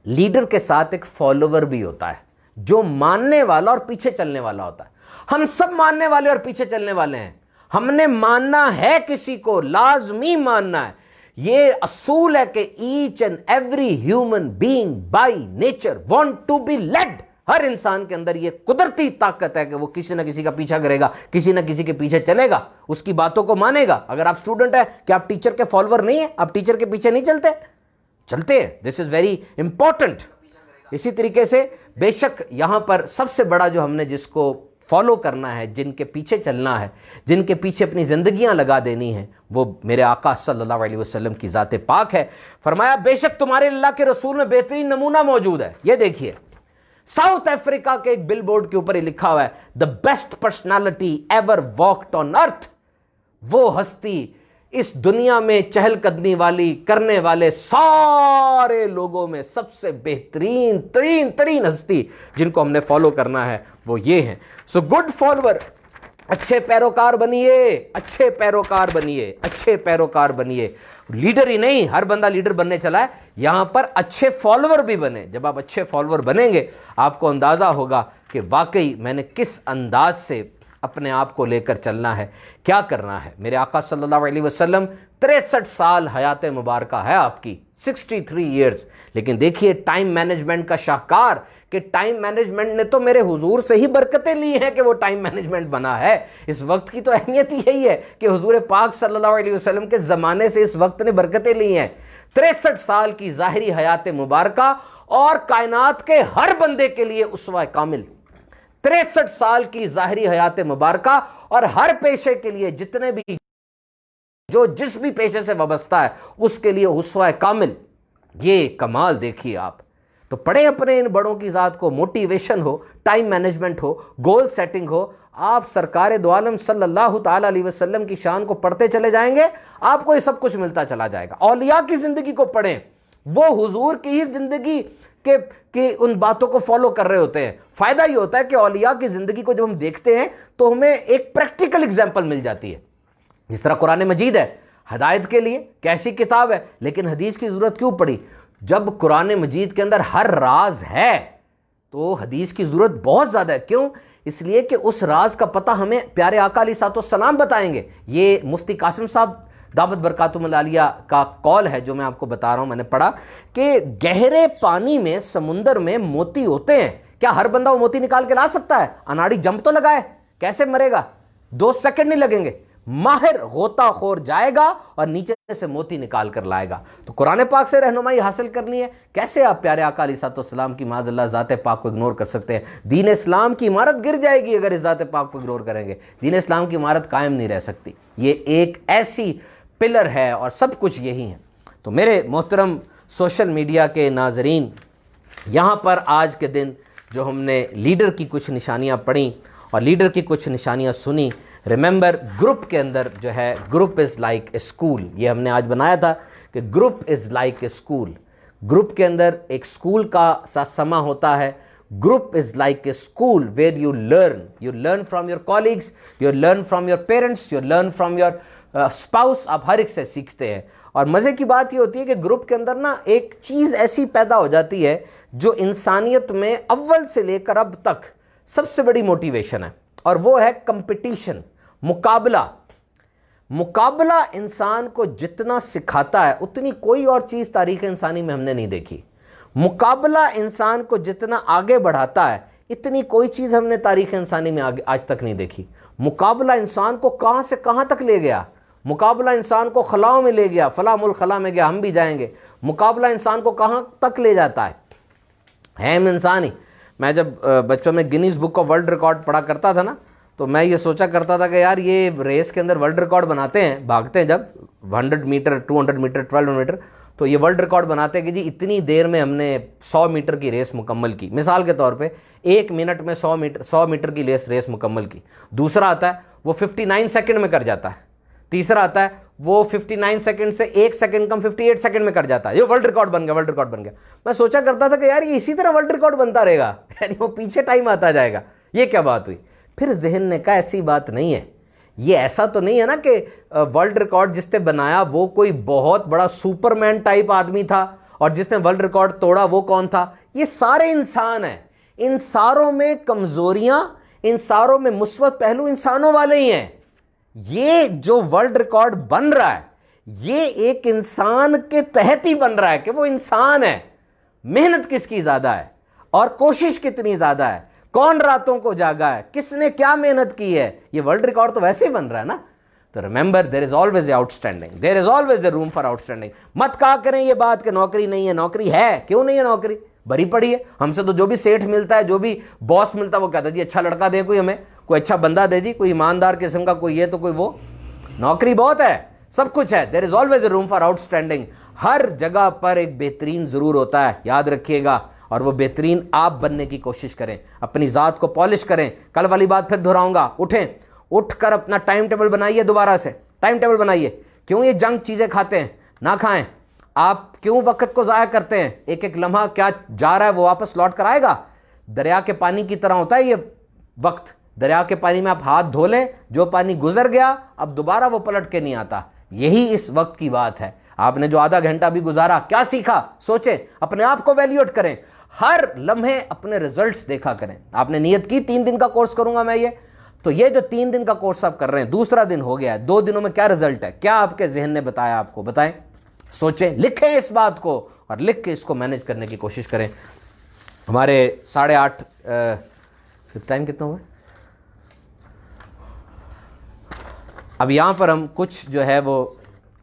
[SPEAKER 1] लीडर के साथ एक फॉलोवर भी होता है जो मानने वाला और पीछे चलने वाला होता है। हम सब मानने वाले और पीछे चलने वाले हैं। हमने मानना है, किसी को लाजमी मानना है। ये असूल है कि each and every human being by nature want to be led. हर इंसान के अंदर ये कुदरती ताकत है कि वो किसी ना किसी का पीछा करेगा, किसी ना किसी के पीछे चलेगा, उसकी बातों को मानेगा। अगर आप स्टूडेंट है, क्या आप टीचर के फॉलोअर नहीं है? आप टीचर के पीछे नहीं चलते? चलते हैं। This is very important. इसी तरीके से बेशक यहां पर सबसे बड़ा जो हमने जिसको फॉलो करना है, जिनके पीछे चलना है, जिनके पीछे अपनी जिंदगियां लगा देनी है, वो मेरे आका सल्लल्लाहु अलैहि वसल्लम की ज़ात पाक है। फरमाया बेशक तुम्हारे अल्लाह के रसूल में बेहतरीन नमूना मौजूद है। ये देखिए, साउथ अफ्रीका के एक बिलबोर्ड के ऊपर ही लिखा हुआ है, the best personality ever walked on earth. वो हस्ती इस दुनिया में चहलकदमी वाली करने वाले सारे लोगों में सबसे बेहतरीन तरीन हस्ती जिनको हमने फॉलो करना है वो ये हैं। सो गुड फॉलोअर, अच्छे पैरोकार बनिए, अच्छे पैरोकार बनिए, अच्छे पैरोकार बनिए। लीडर ही नहीं, हर बंदा लीडर बनने चला है, यहां पर अच्छे फॉलोअर भी बने। जब आप अच्छे फॉलोअर बनेंगे आपको अंदाजा होगा कि वाकई मैंने किस अंदाज से अपने आप को लेकर चलना है, क्या करना है। मेरे आका सल्लल्लाहु अलैहि वसल्लम 63 साल हयात मुबारक है आपकी, 63 ईयर्स। लेकिन देखिए टाइम मैनेजमेंट का शाहकार, कि टाइम मैनेजमेंट ने तो मेरे हुजूर से ही बरकतें ली हैं कि वो टाइम मैनेजमेंट बना है। इस वक्त की तो अहमियत यही है कि हुजूर पाक सल्लल्लाहु अलैहि वसल्लम के ज़माने से इस वक्त ने बरकतें ली हैं। 63 साल की ज़ाहिरी हयात मुबारक और कायनात के हर बंदे के लिए उसवा कामिल। 63 साल की ज़ाहिरी हयात मुबारक और हर पेशे के लिए, जितने भी जो जिस भी पेशे से वाबस्ता है उसके लिए उसवा कामिल। ये कमाल देखिए आप। तो पढ़े अपने इन बड़ों की ज़ात को, मोटिवेशन हो, टाइम मैनेजमेंट हो, गोल सेटिंग हो। आप सरकार दो आलम सल्लल्लाहु ताला अलैहि वसल्लम की शान को पढ़ते चले जाएंगे, आपको ये सब कुछ मिलता चला जाएगा। औलिया की जिंदगी को पढ़ें, वो हुजूर की ही जिंदगी के उन बातों को फॉलो कर रहे होते हैं। फायदा ये होता है कि औलिया की जिंदगी को जब हम देखते हैं तो हमें एक प्रैक्टिकल एग्जाम्पल मिल जाती है। जिस तरह कुरान मजीद है हिदायत के लिए, कैसी किताब है, लेकिन हदीस की जरूरत क्यों पड़ी? जब कुरान मजीद के अंदर हर राज है तो हदीस की जरूरत बहुत ज्यादा है। क्यों? इसलिए कि उस राज का पता हमें प्यारे आका अलैहिस्सलाम बताएंगे। ये मुफ्ती कासिम साहब दावत बरकातुहुल आलिया का कॉल है जो मैं आपको बता रहा हूं। मैंने पढ़ा कि गहरे पानी में, समुंदर में मोती होते हैं। क्या हर बंदा वो मोती निकाल के ला सकता है? अनाड़ी जंप तो लगाए, कैसे मरेगा? 2 सेकंड नहीं लगेंगे। माहिर गोताखोर जाएगा और नीचे से मोती निकाल कर लाएगा। तो कुरान पाक से रहनुमाई हासिल करनी है। कैसे आप प्यारे आका अलैहिस्सलाम की माज़अल्लाह ज़ात पाक को इग्नोर कर सकते हैं? दीन इस्लाम की इमारत गिर जाएगी अगर इस ज़ात पाक को इग्नोर करेंगे। दीन इस्लाम की इमारत कायम नहीं रह सकती। ये एक ऐसी पिलर है और सब कुछ यही है। तो मेरे मोहतरम सोशल मीडिया के नाजरीन, यहाँ पर आज के दिन जो हमने लीडर की कुछ निशानियाँ पढ़ी और लीडर की कुछ निशानियाँ सुनी। रिमेंबर, ग्रुप के अंदर जो है, group is like a school. ये हमने आज बनाया था कि group is like a school. Group के अंदर एक स्कूल का सा समा होता है। Group is like a school where you learn from your colleagues, you learn from your parents, you learn from your spouse. आप हर एक से सीखते हैं। और मज़े की बात ये होती है कि ग्रुप के अंदर ना एक चीज़ ऐसी पैदा हो जाती है जो इंसानियत में अव्वल से लेकर अब तक सबसे बड़ी मोटिवेशन है, और वो है कंपटीशन, मुकाबला। मुकाबला इंसान को जितना सिखाता है उतनी कोई और चीज़ तारीख़ इंसानी में हमने नहीं देखी। मुकाबला इंसान को जितना आगे बढ़ाता है इतनी कोई चीज़ हमने तारीख़ इंसानी में आज तक नहीं देखी। मुकाबला इंसान को कहाँ से कहाँ तक ले गया। मुकाबला इंसान को खलाओं में ले गया, फला मुल्क खला में गया, हम भी जाएंगे। मुकाबला इंसान को कहाँ तक ले जाता है हम इंसान ही। मैं जब बचपन में Guinness book of world record पढ़ा करता था ना, तो मैं ये सोचा करता था कि यार ये रेस के अंदर वर्ल्ड रिकॉर्ड बनाते हैं, भागते हैं जब 100 मीटर, 200 मीटर, 1200 मीटर, तो ये वर्ल्ड रिकॉर्ड बनाते हैं कि जी इतनी देर में हमने 100 मीटर की रेस मुकम्मल की। मिसाल के तौर पे 1 मिनट में 100 मीटर की रेस मुकम्मल की। दूसरा आता है वो 59 सेकंड में कर जाता है। तीसरा आता है वो 59 सेकंड से 1 सेकंड कम 58 सेकंड में कर जाता है। ये वर्ल्ड रिकॉर्ड बन गया, वर्ल्ड रिकॉर्ड बन गया। मैं सोचा करता था कि यार ये इसी तरह वर्ल्ड रिकॉर्ड बनता रहेगा, यानी वो पीछे टाइम आता जाएगा। ये क्या बात हुई? फिर जहन ने कहा ऐसी बात नहीं है। ये ऐसा तो नहीं है ना कि वर्ल्ड रिकॉर्ड जिसने बनाया वो कोई बहुत बड़ा सुपरमैन टाइप आदमी था और जिसने वर्ल्ड रिकॉर्ड तोड़ा वो कौन था? ये सारे इंसान हैं। इन सारों में कमजोरियां, इन सारों में मुस्बत पहलू इंसानों वाले ही हैं। ये जो वर्ल्ड रिकॉर्ड बन रहा है ये एक इंसान के तहत ही बन रहा है कि वो इंसान है। मेहनत किसकी ज्यादा है और कोशिश कितनी ज्यादा है, कौन रातों को जागा है, किसने क्या मेहनत की है, ये वर्ल्ड रिकॉर्ड तो वैसे ही बन रहा है ना। तो remember, there is always a outstanding, there is always a room for outstanding. मत कहा करें ये बात कि नौकरी नहीं है, नौकरी है, क्यों नहीं है, नौकरी भरी पड़ी है। हमसे तो जो भी सेठ मिलता है, जो भी बॉस मिलता है, वो कहता है जी अच्छा लड़का दे, कोई हमें कोई अच्छा बंदा दे जी, कोई ईमानदार किस्म का, कोई ये तो कोई वो। नौकरी बहुत है, सब कुछ है, there is always a room for outstanding. हर जगह पर एक बेहतरीन जरूर होता है, याद रखिएगा। और वो बेहतरीन आप बनने की कोशिश करें, अपनी ज़ात को पॉलिश करें। कल वाली बात फिर दोहराऊंगा, उठें, उठकर अपना टाइम टेबल बनाइए, दोबारा से टाइम टेबल बनाइए। क्यों ये जंक चीज़ें खाते हैं, ना खाएं। आप क्यों वक्त को ज़ाया करते हैं, एक एक लम्हा क्या जा रहा है वो वापस लौट कर आएगा। दरिया के पानी की तरह होता है ये वक्त। दरिया के पानी में आप हाथ धो लें, जो पानी गुजर गया अब दोबारा वो पलट के नहीं आता। यही इस वक्त की बात है। आपने जो आधा घंटा भी गुजारा, क्या सीखा, सोचें, अपने आप को वैल्यूएट करें। हर लम्हे अपने रिजल्ट्स देखा करें। आपने नियत की 3 दिन का कोर्स करूंगा मैं, ये तो ये जो 3 दिन का कोर्स आप कर रहे हैं, दूसरा दिन हो गया है, 2 दिनों में क्या रिजल्ट है, क्या आपके जहन ने बताया आपको, बताएं, सोचें, लिखें इस बात को और लिख के इसको मैनेज करने की कोशिश करें। हमारे 8:30 टाइम कितना हुआ, अब यहां पर हम कुछ जो है वो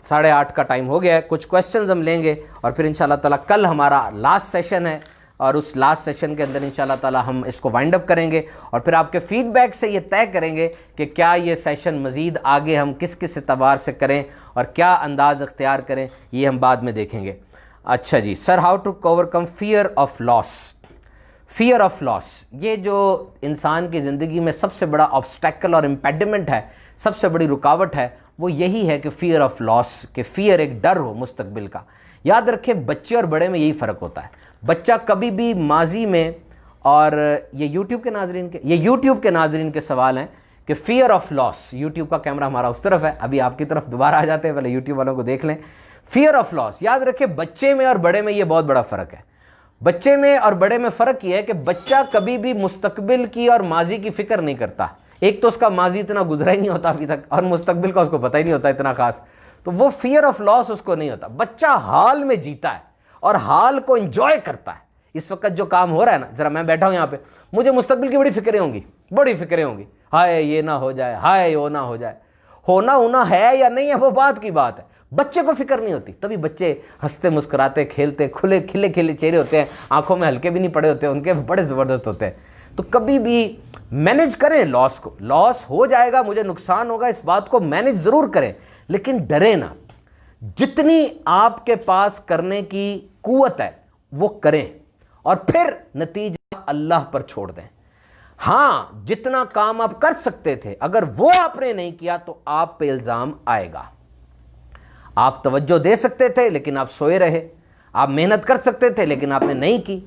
[SPEAKER 1] 8:30 का टाइम हो गया है, कुछ क्वेश्चंस हम लेंगे और फिर इंशाल्लाह ताला कल हमारा लास्ट सेशन है और उस लास्ट सेशन के अंदर इंशाल्लाह ताला हम इसको वाइंड अप करेंगे और फिर आपके फीडबैक से ये तय करेंगे कि क्या ये सेशन मज़ीद आगे हम किस किस एतबार से करें और क्या अंदाज़ इख्तियार करें, ये हम बाद में देखेंगे। अच्छा जी sir, how to overcome fear of loss. Fear of loss, ये जो इंसान की ज़िंदगी में सबसे बड़ा ऑब्स्टेकल और इम्पेडिमेंट है, सबसे बड़ी रुकावट है, वो यही है कि फियर ऑफ लॉस, कि फियर एक डर हो मुस्तकबिल का। याद रखें, बच्चे और बड़े में यही फ़र्क होता है। बच्चा कभी भी माजी में, और ये यूट्यूब के नाजरीन के सवाल हैं कि फियर ऑफ लॉस, यूट्यूब का कैमरा हमारा उस तरफ है, अभी आपकी तरफ दोबारा आ जाते हैं, पहले यूट्यूब वालों को देख लें। फियर ऑफ लॉस, याद रखें, बच्चे में और बड़े में ये बहुत बड़ा फ़र्क है। बच्चे में और बड़े में फ़र्क ये है कि बच्चा कभी भी मुस्तकबिल की और माजी की फ़िक्र नहीं करता। एक तो उसका माजी इतना गुजरा ही नहीं होता अभी तक, और मुस्तकबिल का उसको पता ही नहीं होता इतना खास, तो वो फियर ऑफ लॉस उसको नहीं होता। बच्चा हाल में जीता है और हाल को एंजॉय करता है। इस वक्त जो काम हो रहा है ना, जरा मैं बैठा हूं यहां पे, मुझे मुस्तकबिल की बड़ी फिक्रें होंगी, बड़ी फिक्रें होंगी, हाय ये ना हो जाए, हाय वो ना हो जाए। होना होना है या नहीं है वो बात की बात है, बच्चे को फिक्र नहीं होती। तभी बच्चे हंसते मुस्कुराते खेलते, खुले खिले खिले चेहरे होते हैं, आंखों में हल्के भी नहीं पड़े होते उनके, बड़े ज़बरदस्त होते हैं। तो कभी भी मैनेज करें लॉस को, लॉस हो जाएगा, मुझे नुकसान होगा, इस बात को मैनेज ज़रूर करें, लेकिन डरे ना। जितनी आपके पास करने की कुव्वत है वो करें और फिर नतीजा अल्लाह पर छोड़ दें। हां, जितना काम आप कर सकते थे अगर वो आपने नहीं किया तो आप पे इल्जाम आएगा। आप तवज्जो दे सकते थे लेकिन आप सोए रहे, आप मेहनत कर सकते थे लेकिन आपने नहीं की।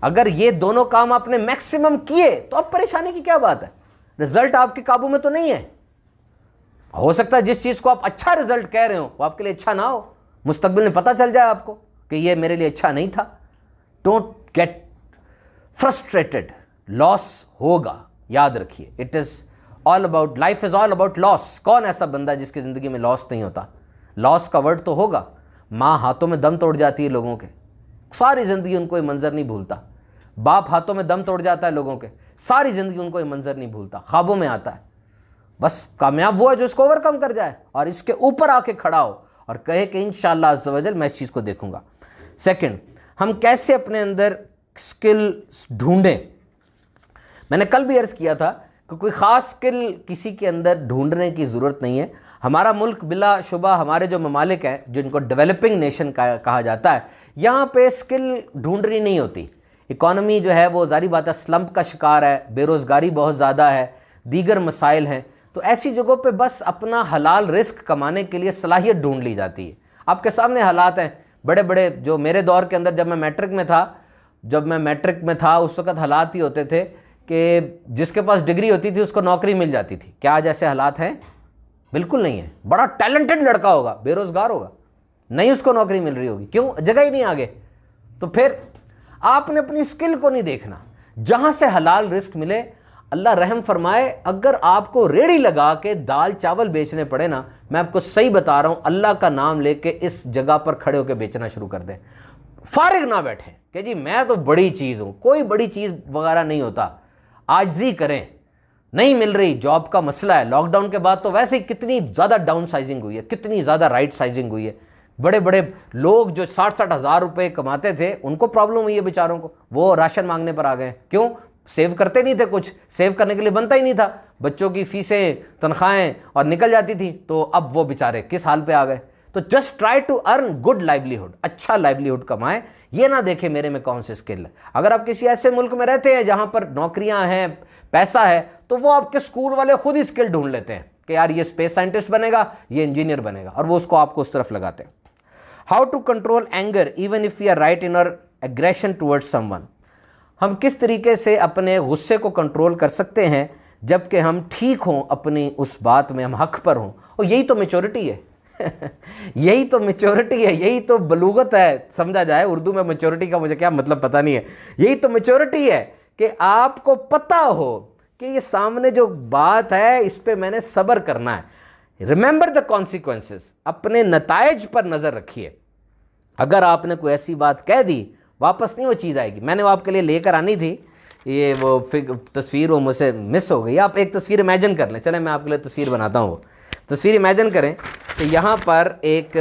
[SPEAKER 1] अगर ये दोनों काम आपने मैक्सिमम किए तो अब परेशानी की क्या बात है, रिजल्ट आपके काबू में तो नहीं है। हो सकता है जिस चीज को आप अच्छा रिजल्ट कह रहे हो वो आपके लिए अच्छा ना हो, मुस्तकबिल में पता चल जाए आपको कि ये मेरे लिए अच्छा नहीं था। डोंट गेट फ्रस्ट्रेटेड, लॉस होगा, याद रखिए। It is all about, life is all about loss. कौन ऐसा बंदा जिसकी जिंदगी में लॉस नहीं होता, लॉस का वर्ड तो होगा। माँ हाथों में दम तोड़ जाती है लोगों के, सारी जिंदगी उनको ये मंजर नहीं भूलता। बाप हाथों में दम तोड़ जाता है लोगों के, सारी जिंदगी उनको ये मंजर नहीं भूलता, ख्वाबों में आता है। बस कामयाब वो है जो इसको ओवरकम कर जाए और इसके ऊपर आके खड़ा हो और कहे कि इंशाअल्लाह अज़्ज़ व जल मैं इस चीज़ को देखूंगा। सेकंड, हम कैसे अपने अंदर स्किल ढूंढें। मैंने कल भी अर्ज़ किया था कि कोई ख़ास स्किल किसी के अंदर ढूंढने की ज़रूरत नहीं है। हमारा मुल्क बिलाशुबा, हमारे जो ममालिक हैं जिनको डेवलपिंग नेशन कहा जाता है, यहाँ पे स्किल ढूंढनी नहीं होती। इकॉनमी जो है वो जारी बात है स्लम्प का शिकार है, बेरोज़गारी बहुत ज़्यादा है, दीगर मसाइल हैं। तो ऐसी जगहों पे बस अपना हलाल रिस्क कमाने के लिए सलाहियत ढूंढ ली जाती है। आपके सामने हालात हैं बड़े बड़े, जो मेरे दौर के अंदर जब मैं मैट्रिक में था उस वक़्त हालात ही होते थे कि जिसके पास डिग्री होती थी उसको नौकरी मिल जाती थी। क्या आज ऐसे हालात हैं? बिल्कुल नहीं है। बड़ा टैलेंटेड लड़का होगा, बेरोज़गार होगा, नहीं उसको नौकरी मिल रही होगी, क्यों? जगह ही नहीं आगे। तो फिर आपने अपनी स्किल को नहीं देखना, जहाँ से हलाल रिस्क मिले अल्लाह रहम फरमाए, अगर आपको रेड़ी लगा के दाल चावल बेचने पड़े ना, मैं आपको सही बता रहा हूं, अल्लाह का नाम लेके इस जगह पर खड़े होकर बेचना शुरू कर दें। फारिग ना बैठे कि जी मैं तो बड़ी चीज हूं, कोई बड़ी चीज वगैरह नहीं होता। आजिज़ी करें, नहीं मिल रही, जॉब का मसला है। लॉकडाउन के बाद तो वैसे ही कितनी ज्यादा डाउन साइजिंग हुई है, कितनी ज्यादा राइट साइजिंग हुई है। बड़े बड़े लोग जो 60-60 हज़ार रुपए कमाते थे, उनको प्रॉब्लम हुई है बेचारों को, वो राशन मांगने पर आ गए। क्यों? सेव करते नहीं थे, कुछ सेव करने के लिए बनता ही नहीं था, बच्चों की फीसें, तनख्वाहें और निकल जाती थी, तो अब वो बेचारे किस हाल पे आ गए। तो just try to earn good livelihood, अच्छा लाइवलीहुड कमाएं, ये ना देखें मेरे में कौन सी स्किल है। अगर आप किसी ऐसे मुल्क में रहते हैं जहां पर नौकरियां हैं, पैसा है, तो वो आपके स्कूल वाले खुद ही स्किल ढूंढ लेते हैं कि यार ये स्पेस साइंटिस्ट बनेगा, ये इंजीनियर बनेगा, और वो उसको आपको उस तरफ लगाते हैं। How to control anger even if you are right in our aggression towards someone. हम किस तरीके से अपने गुस्से को कंट्रोल कर सकते हैं जबकि हम ठीक हों, अपनी उस बात में हम हक पर हों। और यही तो मैच्योरिटी है यही तो मैच्योरिटी है, यही तो बलूगत है, समझा जाए। उर्दू में मैच्योरिटी का मुझे क्या मतलब पता नहीं है। यही तो मैच्योरिटी है कि आपको पता हो कि ये सामने जो बात है इस पे मैंने सब्र करना है। रिमेंबर द कॉन्सिक्वेंसेस, अपने नताइज पर नजर रखिए। अगर आपने कोई ऐसी बात कह दी, वापस नहीं वो चीज़ आएगी। मैंने वो आपके लिए लेकर आनी थी, ये वो तस्वीर वो मुझसे मिस हो गई। आप एक तस्वीर इमेजिन कर लें, चले मैं आपके लिए तस्वीर बनाता हूँ। वो तस्वीर इमेजिन करें कि यहाँ पर एक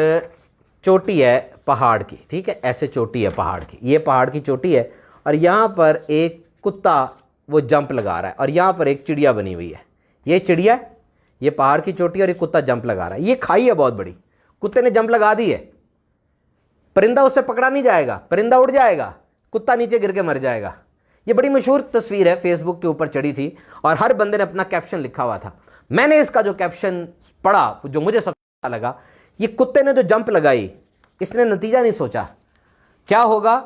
[SPEAKER 1] चोटी है पहाड़ की, ठीक है, ऐसे चोटी है पहाड़ की, ये पहाड़ की चोटी है, और यहाँ पर एक कुत्ता वो जंप लगा रहा है, और यहाँ पर एक चिड़िया बनी हुई है। ये चिड़िया, ये पहाड़ की चोटी, और ये कुत्ता जंप लगा रहा है। ये खाई है बहुत बड़ी, कुत्ते ने जंप लगा दी है, परिंदा उससे पकड़ा नहीं जाएगा, परिंदा उड़ जाएगा, कुत्ता नीचे गिर के मर जाएगा। ये बड़ी मशहूर तस्वीर है, फेसबुक के ऊपर चढ़ी थी, और हर बंदे ने अपना कैप्शन लिखा हुआ था। मैंने इसका जो कैप्शन पढ़ा, जो मुझे सबसे अच्छा लगा, ये कुत्ते ने जो जंप लगाई, इसने नतीजा नहीं सोचा क्या होगा।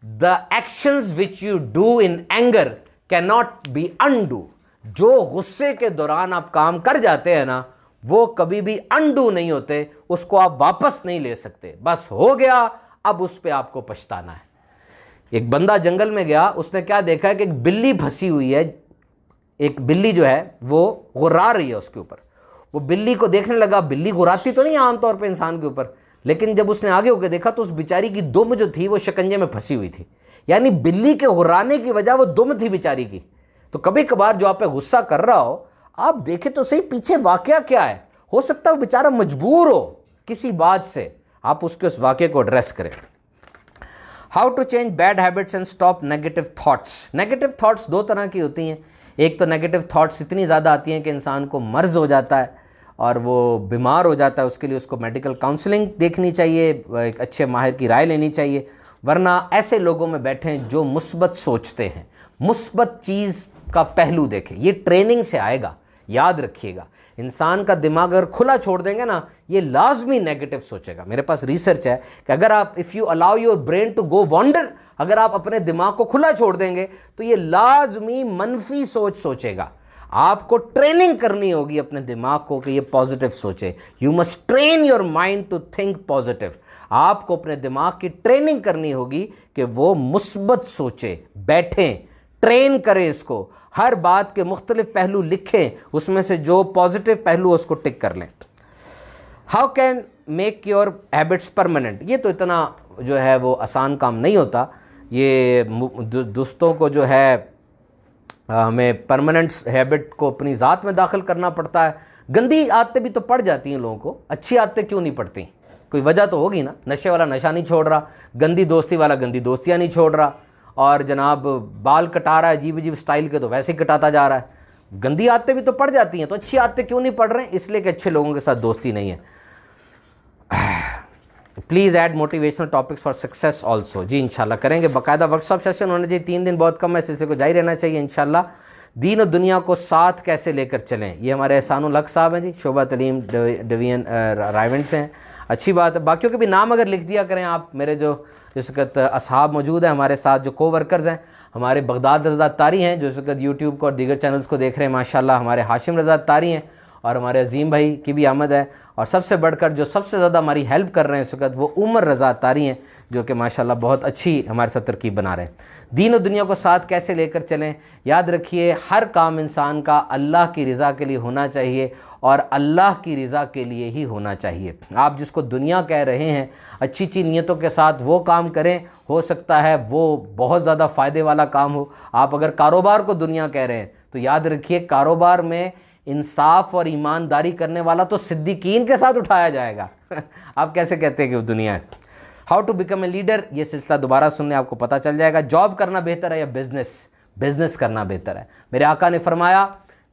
[SPEAKER 1] The actions which you do in anger can not be undo. जो गुस्से के दौरान आप काम कर जाते हैं ना, वो कभी भी अनडू नहीं होते, उसको आप वापस नहीं ले सकते। बस हो गया, अब उस पे आपको पछताना है। एक बंदा जंगल में गया, उसने क्या देखा है कि एक बिल्ली फंसी हुई है, एक बिल्ली जो है वो गुर्रा रही है उसके ऊपर। वो बिल्ली को देखने लगा, बिल्ली गुर्राती तो नहीं आमतौर पे इंसान के ऊपर, लेकिन जब उसने आगे होकर देखा तो उस बेचारी की दुम जो थी वो शिकंजे में फंसी हुई थी। यानी बिल्ली के गुर्राने की वजह वो दुम थी बेचारी की। तो कभी कभार जो आप पे गुस्सा कर रहा हो, आप देखें तो सही पीछे वाकया क्या है। हो सकता है वो बेचारा मजबूर हो किसी बात से, आप उसके उस वाकये को एड्रेस करें। How to change bad habits and stop negative thoughts. Negative thoughts दो तरह की होती हैं। एक तो नेगेटिव थॉट्स इतनी ज़्यादा आती हैं कि इंसान को मर्ज हो जाता है और वो बीमार हो जाता है। उसके लिए उसको मेडिकल काउंसलिंग देखनी चाहिए, एक अच्छे माहिर की राय लेनी चाहिए। वरना ऐसे लोगों में बैठें जो मुस्बत सोचते हैं, मुस्बत चीज़ का पहलू देखें। ये ट्रेनिंग से आएगा, याद रखिएगा। इंसान का दिमाग अगर खुला छोड़ देंगे ना, ये लाजमी नेगेटिव सोचेगा। मेरे पास रिसर्च है कि अगर आप if you allow your brain to go wander, अगर आप अपने दिमाग को खुला छोड़ देंगे तो ये लाजमी मनफी सोच सोचेगा। आपको ट्रेनिंग करनी होगी अपने दिमाग को कि ये पॉजिटिव सोचे। You must train your mind to think positive. आपको अपने दिमाग की ट्रेनिंग करनी होगी कि वो मुस्बत सोचे। बैठें, ट्रेन करें इसको, हर बात के मुख्तलिफ पहलू लिखें, उसमें से जो पॉजिटिव पहलू उसको टिक कर लें। How can make your habits permanent. ये तो इतना जो है वो आसान काम नहीं होता। ये दोस्तों को जो है हमें परमानेंट हैबिट को अपनी ज़ात में दाखिल करना पड़ता है। गंदी आदतें भी तो पड़ जाती हैं लोगों को, अच्छी आदतें क्यों नहीं पड़ती? कोई वजह तो होगी ना। नशे वाला नशा नहीं छोड़ रहा, गंदी दोस्ती वाला गंदी दोस्तियाँ नहीं छोड़ रहा, और जनाब बाल कटा रहा है अजीब अजीब स्टाइल के, तो वैसे ही कटाता जा रहा है। गंदी आदतें भी तो पड़ जाती हैं, तो अच्छी आदतें क्यों नहीं पड़ रहे हैं? इसलिए कि अच्छे लोगों के साथ दोस्ती नहीं है। Please add motivational topics for success also. जी इंशाल्लाह करेंगे। बाकायदा वर्कशॉप सेशन होना चाहिए, 3 दिन बहुत कम है, सिलसिले को जारी रहना चाहिए इंशाल्लाह। दीन और दुनिया को साथ कैसे लेकर चलें, ये हमारे एहसानुल हक साहब हैं जी, शोबा तलीम डिवीजन रायवेंट से हैं। अच्छी बात है। बाकियों के भी नाम अगर लिख दिया करें आप, मेरे जो इस वक्त असहाब मौजूद हैं हमारे साथ, जो को वर्कर्स हैं, हमारे बगदाद रज़ा तारी हैं जो इस वक्त यूट्यूब को और दीगर चैनल्स को देख रहे हैं माशाल्लाह, हमारे हाशिम रज़ा तारी हैं, और हमारे अजीम भाई की भी आमद है, और सबसे बढ़कर जो सबसे ज़्यादा हमारी हेल्प कर रहे हैं इस वक्त वो उमर रज़ा अत्तारी हैं, जो कि माशाल्लाह बहुत अच्छी हमारे साथ तरकीब बना रहे हैं। दीन और दुनिया को साथ कैसे लेकर चलें, याद रखिए हर काम इंसान का अल्लाह की रज़ा के लिए होना चाहिए और अल्लाह की रज़ा के लिए ही होना चाहिए। आप जिसको दुनिया कह रहे हैं अच्छी अच्छी नीयतों के साथ वो काम करें, हो सकता है वो बहुत ज़्यादा फ़ायदे वाला काम हो। आप अगर कारोबार को दुनिया कह रहे हैं तो याद रखिए कारोबार में इंसाफ और ईमानदारी करने वाला तो सिद्दीकीन के साथ उठाया जाएगा। आप कैसे कहते हैं कि वो दुनिया है। How to become a leader, ये सिलसिला दोबारा सुनने आपको पता चल जाएगा। जॉब करना बेहतर है या बिजनेस करना बेहतर है। मेरे आका ने फरमाया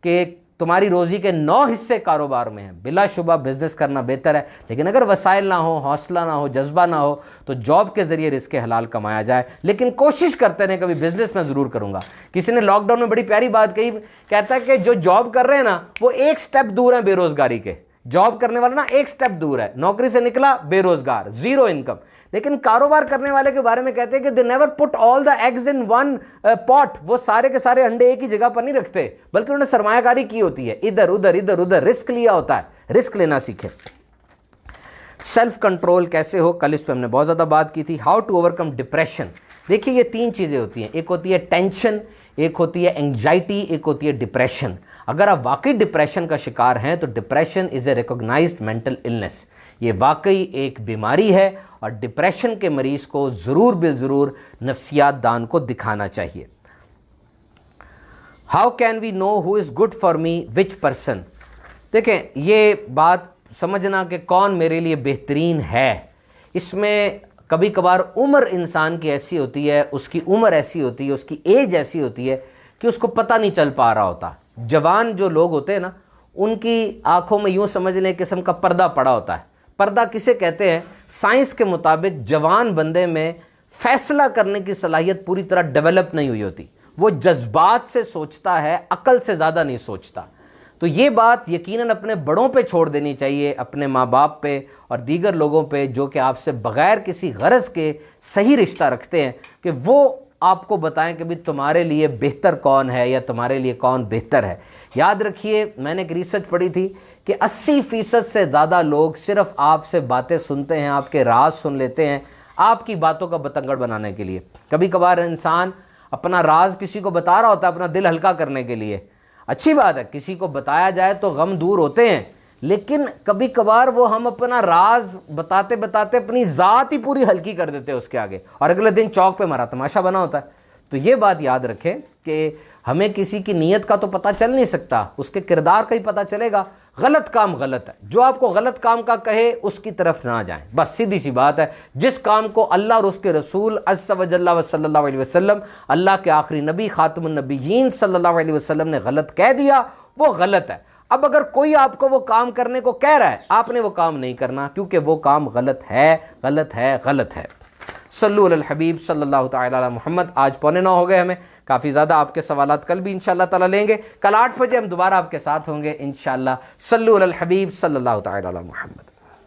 [SPEAKER 1] कि तुम्हारी रोज़ी के 9 हिस्से कारोबार में हैं, बिलाशुबा बिजनेस करना बेहतर है, लेकिन अगर वसाइल ना हो, हौसला ना हो, जज्बा ना हो तो जॉब के ज़रिए रिस्क हलाल कमाया जाए, लेकिन कोशिश करते रहें कभी बिजनेस में ज़रूर करूँगा। किसी ने लॉकडाउन में बड़ी प्यारी बात कही, कहता है कि जो जॉब कर रहे हैं ना वो एक स्टेप दूर है बेरोज़गारी के। जॉब करने वाला ना एक स्टेप दूर है, नौकरी से निकला बेरोजगार, जीरो इनकम। लेकिन कारोबार करने वाले के बारे में कहते हैं कि they never put all the eggs in one pot, वो सारे के सारे अंडे एक ही जगह पर नहीं रखते, बल्कि उन्होंने सरमायाकारी की होती है, इधर उधर रिस्क लिया होता है। रिस्क लेना सीखें। सेल्फ कंट्रोल कैसे हो, कल इस पर हमने बहुत ज़्यादा बात की थी। हाउ टू ओवरकम डिप्रेशन, देखिए ये 3 चीज़ें होती हैं, एक होती है टेंशन, एक होती है एंग्जाइटी, एक होती है डिप्रेशन। अगर आप वाकई डिप्रेशन का शिकार हैं तो depression is a recognised mental illness, ये वाकई एक बीमारी है और डिप्रेशन के मरीज़ को ज़रूर बिलज़रूर नफ्सियात दान को दिखाना चाहिए। How can we know who is good for me, which person, देखें ये बात समझना कि कौन मेरे लिए बेहतरीन है, इसमें कभी कभार उम्र इंसान की ऐसी होती है, उसकी उम्र ऐसी होती है, उसकी एज ऐसी होती है कि उसको पता नहीं चल पा रहा होता। जवान जो लोग होते हैं ना, उनकी आंखों में यूं समझ लें किस्म का पर्दा पड़ा होता है। पर्दा किसे कहते हैं? साइंस के मुताबिक जवान बंदे में फैसला करने की सलाहियत पूरी तरह डेवलप नहीं हुई होती, वो जज्बात से सोचता है, अकल से ज़्यादा नहीं सोचता। तो ये बात यकीनन अपने बड़ों पे छोड़ देनी चाहिए, अपने माँ बाप पे और दीगर लोगों पे जो कि आपसे बग़ैर किसी गरज के सही रिश्ता रखते हैं, कि वो आपको बताएं कि भी तुम्हारे लिए बेहतर कौन है या तुम्हारे लिए कौन बेहतर है। याद रखिए, मैंने एक रिसर्च पढ़ी थी कि 80% से ज़्यादा लोग सिर्फ आपसे बातें सुनते हैं, आपके राज सुन लेते हैं आपकी बातों का बतंगड़ बनाने के लिए। कभी कभार इंसान अपना राज किसी को बता रहा होता है अपना दिल हल्का करने के लिए, अच्छी बात है, किसी को बताया जाए तो गम दूर होते हैं, लेकिन कभी कभार वो हम अपना राज बताते बताते अपनी ज़ात ही पूरी हल्की कर देते हैं उसके आगे, और अगले दिन चौक पे हमारा तमाशा बना होता है। तो ये बात याद रखें कि हमें किसी की नीयत का तो पता चल नहीं सकता, उसके किरदार का ही पता चलेगा। गलत काम गलत है, जो आपको गलत काम का कहे उसकी तरफ ना जाएं, बस सीधी सी बात है। जिस काम को अल्लाह और उसके रसूल अज़्ज़ा व जल्ला व सल्लल्लाहु अलैहि वसल्लम, अल्लाह के आखिरी नबी खातमुन नबिय्यीन सल्लल्लाहु अलैहि वसल्लम ने गलत कह दिया, वो गलत है। अब अगर कोई आपको वो काम करने को कह रहा है, आपने वो काम नहीं करना, क्योंकि वो काम गलत है, गलत है, गलत है। सल्लु अलल हबीब सल्लल्लाहु तआला अला मुहम्मद। आज 8:45 हो गए, हमें काफ़ी ज़्यादा आपके सवालात कल भी इंशाअल्लाह ताला लेंगे। कल 8 बजे हम दोबारा आपके साथ होंगे इंशाअल्लाह। सल्लु अलल हबीब सल्लल्लाहु तआला अला मुहम्मद।